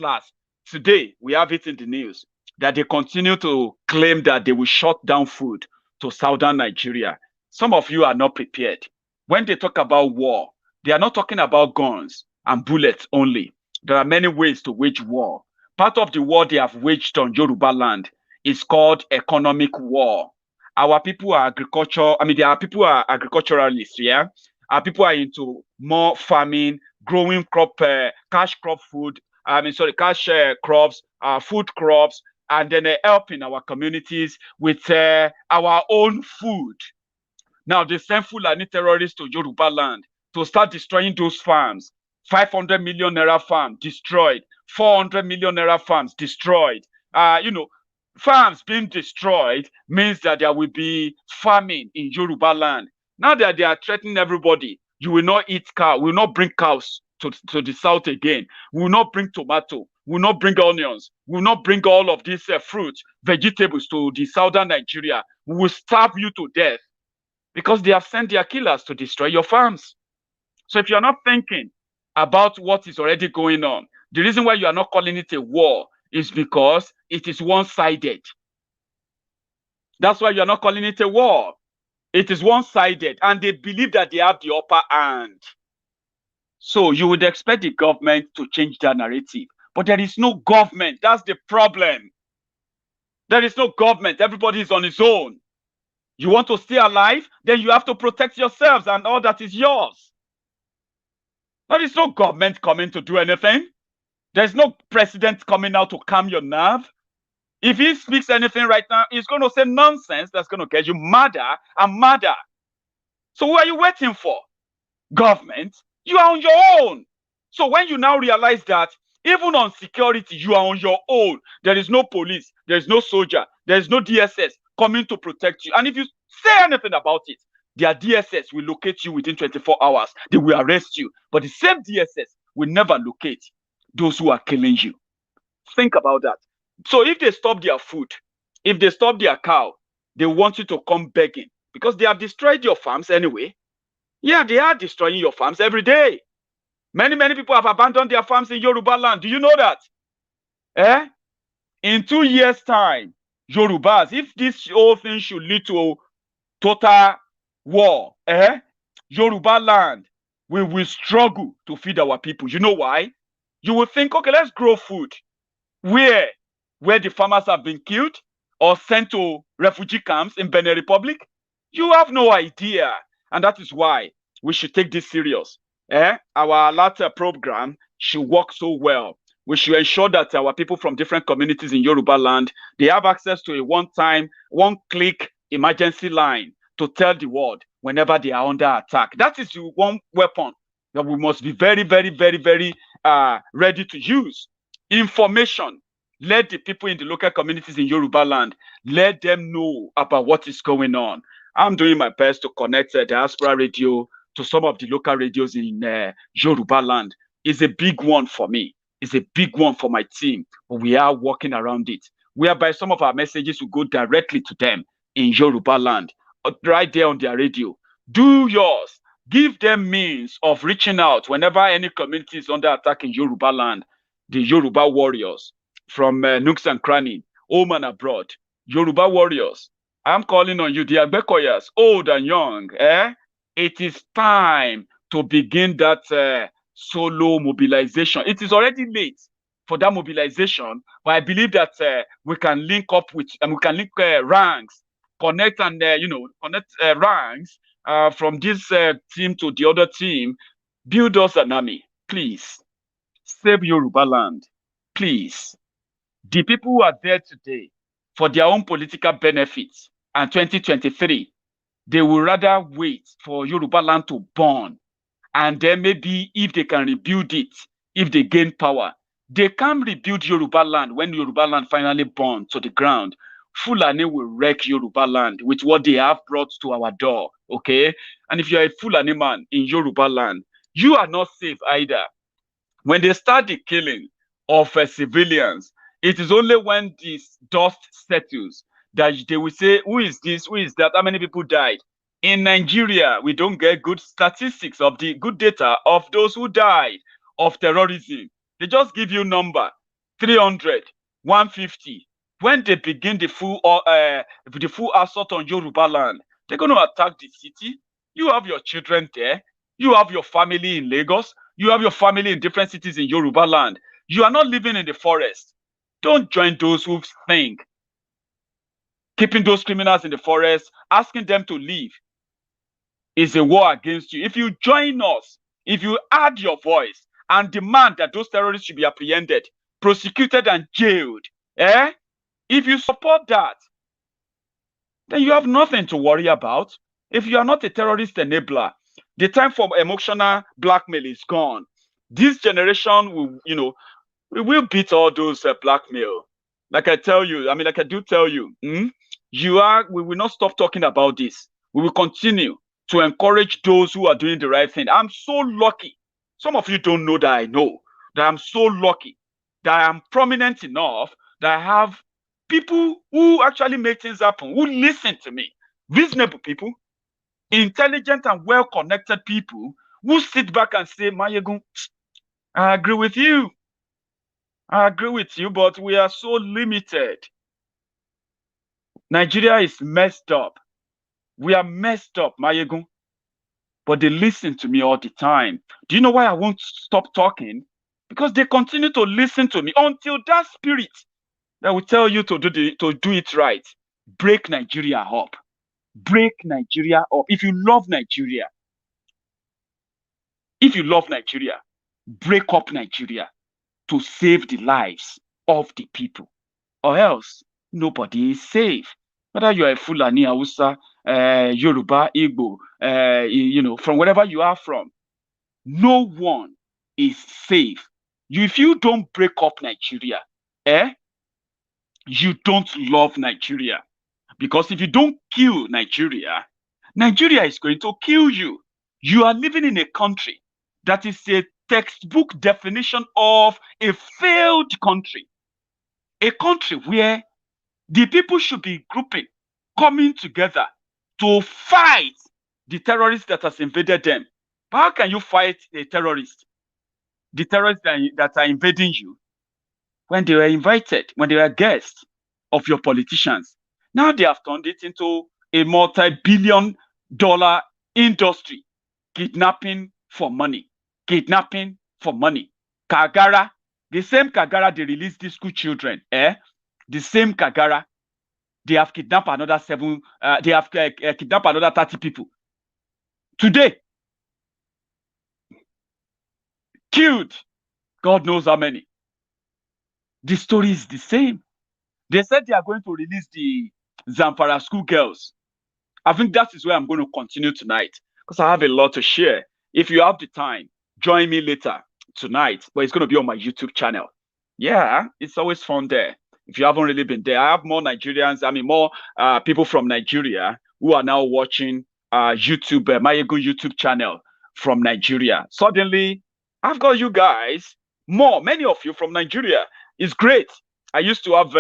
today we have it in the news that they continue to claim that they will shut down food to southern Nigeria. Some of you are not prepared. When they talk about war, they are not talking about guns and bullets only. There are many ways to wage war. Part of the war they have waged on Yoruba land is called economic war. Our people are there are people who are agriculturalists, yeah? Our people are into more farming, growing cash crops, food crops, and then helping our communities with our own food. Now they send Fulani terrorists to Yoruba land to start destroying those farms. 500 million naira farm destroyed, 400 million naira farms destroyed. Farms being destroyed means that there will be famine in Yoruba land. Now that they are threatening everybody, you will not eat cow, we will not bring cows to the south again. We will not bring tomato, we will not bring onions, we will not bring all of these fruits, vegetables to the southern Nigeria. We will starve you to death because they have sent their killers to destroy your farms. So if you're not thinking about what is already going on, the reason why you are not calling it a war is because it is one-sided. That's why you are not calling it a war. It is one-sided, and they believe that they have the upper hand. So you would expect the government to change their narrative. But there is no government. That's the problem. There is no government. Everybody is on his own. You want to stay alive? Then you have to protect yourselves and all that is yours. There is no government coming to do anything. There's no president coming out to calm your nerve. If he speaks anything right now, he's going to say nonsense that's going to get you madder and madder. So what are you waiting for? Government, you are on your own. So when you now realize that even on security, you are on your own. There is no police, there is no soldier, there is no DSS coming to protect you. And if you say anything about it, their DSS will locate you within 24 hours. They will arrest you. But the same DSS will never locate those who are killing you. Think about that. So if they stop their food, if they stop their cow, they want you to come begging because they have destroyed your farms anyway. Yeah, they are destroying your farms every day. Many people have abandoned their farms in Yoruba land. Do you know that? In 2 years' time, Yorubas, if this whole thing should lead to total war, Yoruba land, we will struggle to feed our people. You know why? You will think, okay, let's grow food. Where the farmers have been killed or sent to refugee camps in Benin Republic? You have no idea. And that is why we should take this serious. Our latter program should work so well. We should ensure that our people from different communities in Yoruba land, they have access to a one-click emergency line to tell the world whenever they are under attack. That is the one weapon that we must be very, very, very, very ready to use. Information. Let the people in the local communities in Yoruba land, let them know about what is going on. I'm doing my best to connect Diaspora Radio to some of the local radios in Yoruba land. It's a big one for me. It's a big one for my team, but we are working around it. Whereby some of our messages will go directly to them in Yoruba land, right there on their radio. Do yours. Give them means of reaching out whenever any community is under attack in Yoruba land. The Yoruba warriors from nooks and crannies, home and abroad. Yoruba warriors, I'm calling on you, the Agbekoyas, old and young. It is time to begin that solo mobilization. It is already late for that mobilization, but I believe that we can link up with, and we can link ranks, connect and connect ranks from this team to the other team. Build us an army, please. Save Yoruba land, please. The people who are there today for their own political benefits and 2023, they will rather wait for Yoruba land to burn. And then maybe if they can rebuild it, if they gain power, they can rebuild Yoruba land when Yoruba land finally burns to the ground. Fulani will wreck Yoruba land with what they have brought to our door, okay? And if you're a Fulani man in Yoruba land, You are not safe either. When they start the killing of civilians, it is only when this dust settles that they will say, who is this, who is that, how many people died. In Nigeria, we don't get good statistics of the good data of those who died of terrorism. They just give you number, 300, 150. When they begin the full assault on Yoruba land, they're going to attack the city. You have your children there. You have your family in Lagos. You have your family in different cities in Yoruba land. You are not living in the forest. Don't join those who think keeping those criminals in the forest, asking them to leave, is a war against you. If you join us, if you add your voice and demand that those terrorists should be apprehended, prosecuted, and jailed, if you support that, then you have nothing to worry about. If you are not a terrorist enabler, the time for emotional blackmail is gone. This generation will, we will beat all those blackmail. Like I do tell you, we will not stop talking about this. We will continue to encourage those who are doing the right thing. I'm so lucky. Some of you don't know that I know that I'm so lucky that I am prominent enough that I have people who actually make things happen, who listen to me, reasonable people, intelligent and well-connected people who sit back and say, Maiyegun, I agree with you. I agree with you, but we are so limited. Nigeria is messed up. We are messed up, Maiyegun. But they listen to me all the time. Do you know why I won't stop talking? Because they continue to listen to me until that spirit that will tell you to do it right. Break Nigeria up. Break Nigeria up. If you love Nigeria, break up Nigeria to save the lives of the people. Or else, nobody is safe. Whether you are a Fulani, Hausa, Yoruba, Igbo, from wherever you are from, no one is safe. If you don't break up Nigeria, you don't love Nigeria. Because if you don't kill Nigeria, Nigeria is going to kill you. You are living in a country that is a textbook definition of a failed country. A country where the people should be grouping, coming together to fight the terrorists that has invaded them. But how can you fight a terrorist? The terrorists that are invading you, when they were invited, when they were guests of your politicians. Now they have turned it into a multi-billion-dollar industry. Kidnapping for money. Kidnapping for money. Kagara, the same Kagara they released these school children, the same Kagara, they have kidnapped another 30 people. Today, killed, God knows how many. The story is the same. They said they are going to release the Zamfara School Girls. I think that is where I'm going to continue tonight because I have a lot to share. If you have the time, join me later tonight, but it's going to be on my YouTube channel. Yeah, it's always fun there. If you haven't really been there, I have more Nigerians, more people from Nigeria who are now watching YouTube, Maiyegun YouTube channel from Nigeria. Suddenly, I've got you guys, many of you from Nigeria. It's great. I used to have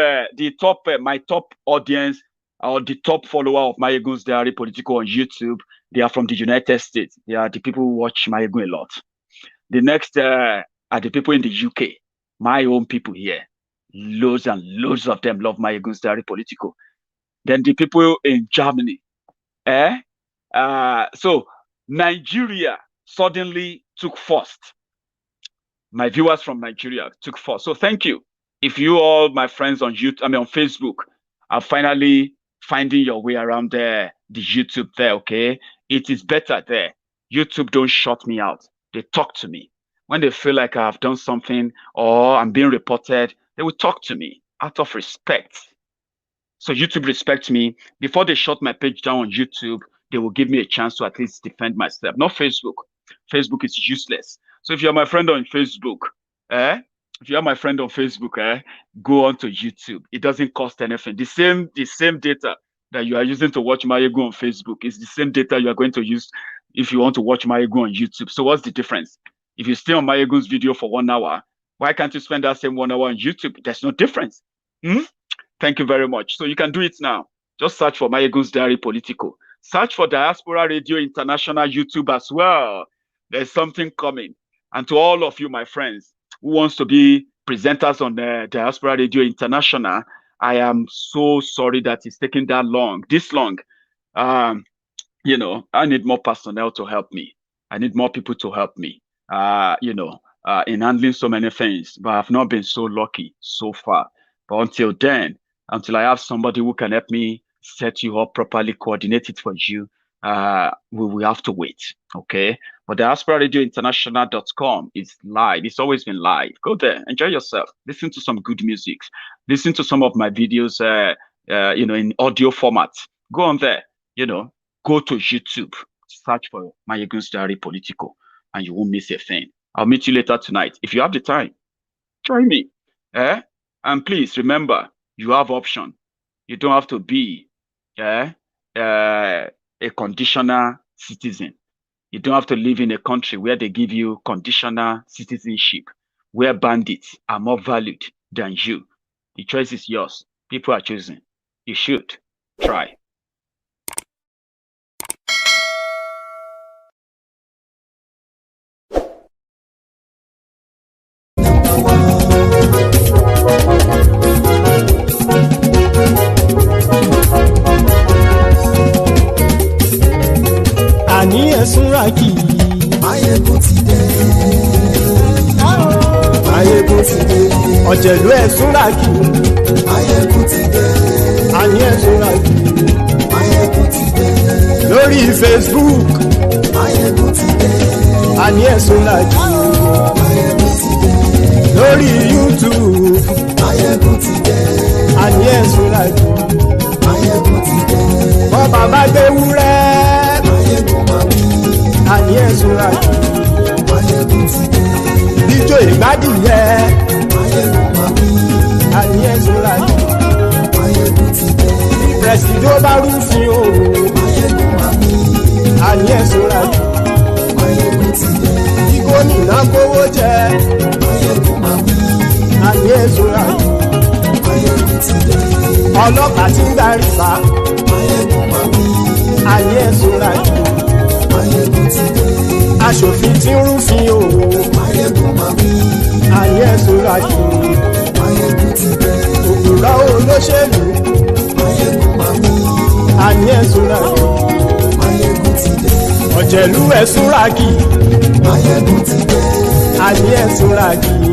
my top audience or the top follower of Maiyegun's Diary Politico on YouTube. They are from the United States. They are the people who watch Maiyegun a lot. The next are the people in the UK, my own people here. Loads and loads of them love Maiyegun's Diary Politico. Then the people in Germany. So Nigeria suddenly took first. My viewers from Nigeria took first. So thank you. If you all, my friends on YouTube, on Facebook, are finally finding your way around the YouTube there, okay? It is better there. YouTube don't shut me out. They talk to me. When they feel like I've done something or I'm being reported, they will talk to me out of respect. So YouTube respects me. Before they shut my page down on YouTube, they will give me a chance to at least defend myself. Not Facebook. Facebook is useless. So if you're my friend on Facebook, if you are my friend on Facebook, go on to YouTube. It doesn't cost anything. The same data that you are using to watch Maiyegun on Facebook is the same data you are going to use if you want to watch Maiyegun on YouTube. So what's the difference? If you stay on Maiyegun's video for 1 hour, why can't you spend that same 1 hour on YouTube? There's no difference. Thank you very much. So you can do it now. Just search for Maiyegun's Diary Politico. Search for Diaspora Radio International YouTube as well. There's something coming. And to all of you, my friends, who wants to be presenters on the Diaspora Radio International, I am so sorry that it's taking that long, this long. You know, I need more personnel to help me. I need more people to help me, you know, in handling so many things. But I've not been so lucky so far. But until then, until I have somebody who can help me set you up properly, coordinate it for you, we will have to wait, okay? But diasporaradiointernational.com is live. It's always been live. Go there, enjoy yourself, listen to some good music, listen to some of my videos, you know, in audio format. Go on there, you know, go to YouTube, search for Maiyegun's Diary Politico, and you won't miss a thing. I'll meet you later tonight. If you have the time, join me. And please remember, you have option. You don't have to be a conditional citizen. You don't have to live in a country where they give you conditional citizenship, where bandits are more valued than you. The choice is yours. People are choosing. You should try. Àní ẹ̀sùnra kì í. Maiyegun ti dé. Maiyegun ti dé. Ọ̀jẹ̀lú ẹ̀sùnra kì í. Maiyegun ti dé. Àní ẹ̀sùnra kì í. Maiyegun ti dé. Lórí Facebook. Maiyegun ti dé. Àní ẹ̀sùnra kì í. Maiyegun ti dé. Lórí YouTube. Maiyegun ti dé. Àní ẹ̀sùnra kì í. Maiyegun ti dé. Bọ́ bàbá gbé wúrẹ́. Àní ẹ̀sùnra kì í. Maiyegun ti dé. Bíjó ìgbádìyẹ. Maiyegun máa bí. Àní ẹ̀sùnra kì í. Maiyegun ti dé. Pẹ̀sìdó bá rúfin o. Maiyegun máa bí. Àní ẹ̀sùnra kì í. Maiyegun ti dé. Igbó nìna kówó jẹ. Maiyegun máa bí. Àní ẹ̀sùnra kì í. Maiyegun ti dé. Ọlọ́pàá ti ń darí bá. Maiyegun máa bí. Àní ẹ̀sùnra kì í. Maiyegun ti dé. Aṣòfin tí ń rúfin o. Maiyegun máa bí. Àní ẹ̀sùnra kì í. Maiyegun ti dé. Òpùrọ́ olóṣèlú. Maiyegun máa bí. Àní ẹ̀sùnra kì í. Maiyegun ti dé. Ọ̀jẹ̀lú ẹ̀sùnra kì í. Maiyegun ti dé. Àní ẹ̀sùnra kì í.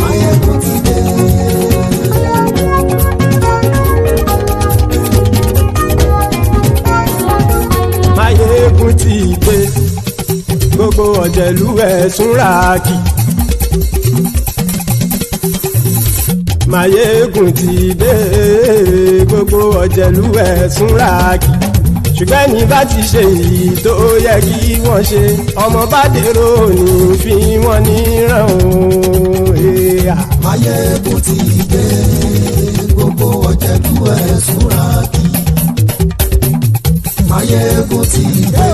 Maiyegun ti dé. Maiyegun ti dé. Gbogbo ọ̀jẹ̀lú ẹ̀sùnra kì í. Maiyegun ti dé. Gbogbo ọ̀jẹ̀lú ẹ̀sùnra kì í. Ṣùgbọ́n ní bá ti ṣe èyí tó yẹ kí wọ́n ṣe, ọmọ bá dèrò ní fi wọ́n níran o. Maiyegun ti dé. Gbogbo ọ̀jẹ̀lú ẹ̀sùnra kì í. Maiyegun ti dé.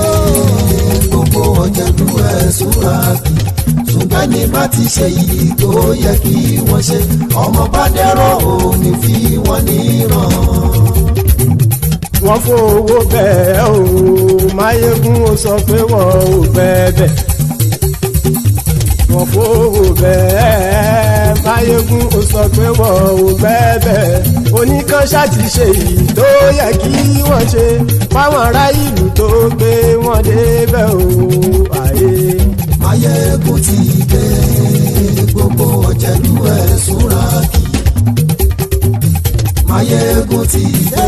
Gbogbo ọ̀jẹ̀lú ẹ̀sùnra kì í. Ṣùgbọ́n ní bá ti ṣe èyí tó yẹ kí wọ́n ṣe, ọmọ bá dèrò ní fi wọ́n níran. Wọ́n fowó bẹ́ẹ̀ o. Maiyegun ó sọ pé wọ́n ò fẹ́ bẹ́ẹ̀. Wọ́n fowó bẹ́ẹ̀. Maiyegun ó sọ pé wọ́n ò fẹ́ bẹ́ẹ̀. Oníkan ṣáàtì ṣe èyí tó yẹ kí wọ́n ṣe fáwọn ará ìlú tó gbé wọn débẹ̀ o. Maiyegun ti dé. Gbogbo ọ̀jẹ̀lú ẹ̀sùnra kì í. Maiyegun ti dé.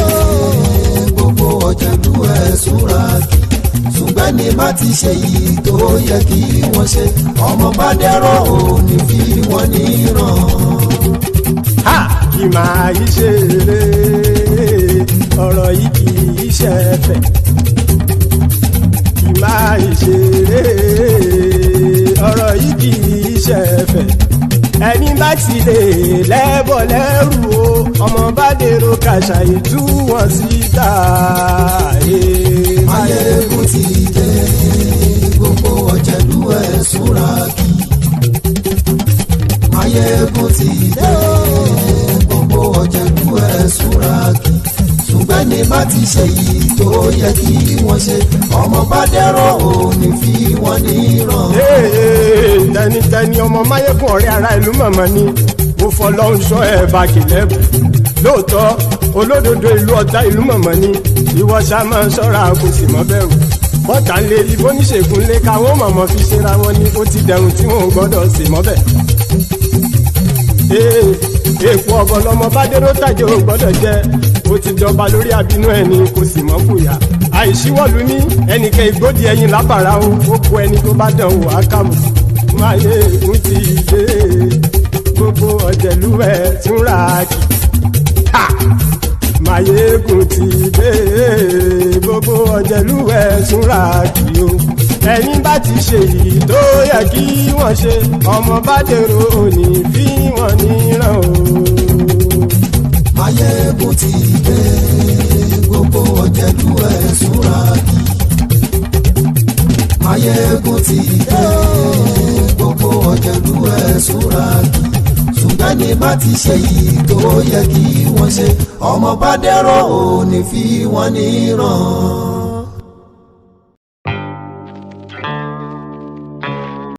Gbogbo ọ̀jẹ̀lú ẹ̀sùnra kì í. Ṣùgbọ́n ní bá ti ṣe yìí tó yẹ kí wọ́n ṣe, ọmọ bá dẹ́rọ̀ ò ní fi wọ́n níran. Kì máa yí ṣe eré, ọ̀rọ̀ yìí kì í ṣe ẹ̀fẹ̀. Kì máa yí ṣe eré, ọ̀rọ̀ yìí kì í ṣe ẹ̀fẹ̀. Ẹni bá ti lè lẹ́bọ̀ lẹ́rù o, ọmọ bá dèrò kàṣà ìtú wọn síta. Maiyegun ti dé. gbogbo ọ̀jẹ̀lú ẹ̀ súnra kí. Maiyegun ti dé gbogbo ọ̀jẹ̀lú ẹ̀ súnra kí. ṣùgbọ́n ní bá ti ṣe yìí tó yẹ kí wọ́n ṣe ọmọ bá dẹ́rọ̀ ò ní fi wọ́n níran. tẹnitẹni ọmọ Maiyegun ọ̀rẹ́ ara ìlú mọ̀mọ́ ni mo fọlọ́run sọ ẹ̀ bá kìlẹ̀ lóòótọ́ olódodo ìlú ọ̀tá ìlú mọ̀mọ́ ni ìwọ ṣá máa ń ṣọ́ra kò sì mọ́ bẹ̀rù bọ́tà ń lé ibo níṣègùn lé káwọn mọ̀mọ́ fi ṣera wọn ni ó ti dẹrùn tí wọn ò gbọ́dọ̀ sì mọ́ bẹ̀. èèpo ọ̀bọ lọmọ bá dérò tàjẹ́ ò gbọ́dọ̀ jẹ́ ó ti jọba lórí àbínú ẹni kò sì mọ́ fòyà àìsíwọ́lu ní ẹnìkẹ́ ìgbódì ẹyin lábàrá ó kó ẹni tó bá dán wò á kàmù. Maiyegun ti dé gbogbo ọ̀jẹ̀lú ẹ̀ túnra kì. Maiyegun ti dé gbogbo ọ̀jẹ̀lú ẹ̀ túnra kì o. ẹni bá ti ṣe yìí tó yẹ kí wọ́n ṣe ọmọ bá dèrò òní fi wọ́n níran o. Maiyegun ti dé gbogbo ọ̀jẹ̀lú ẹ̀ túnra kì. Maiyegun ti dé gbogbo ọ̀jẹ̀lú ẹ̀ súnra kí. ṣùgbọ́n ní bá ti ṣe yìí tó yẹ kí wọ́n ṣe ọmọ bá dẹ́rọ̀ ò ní fi wọ́n níran.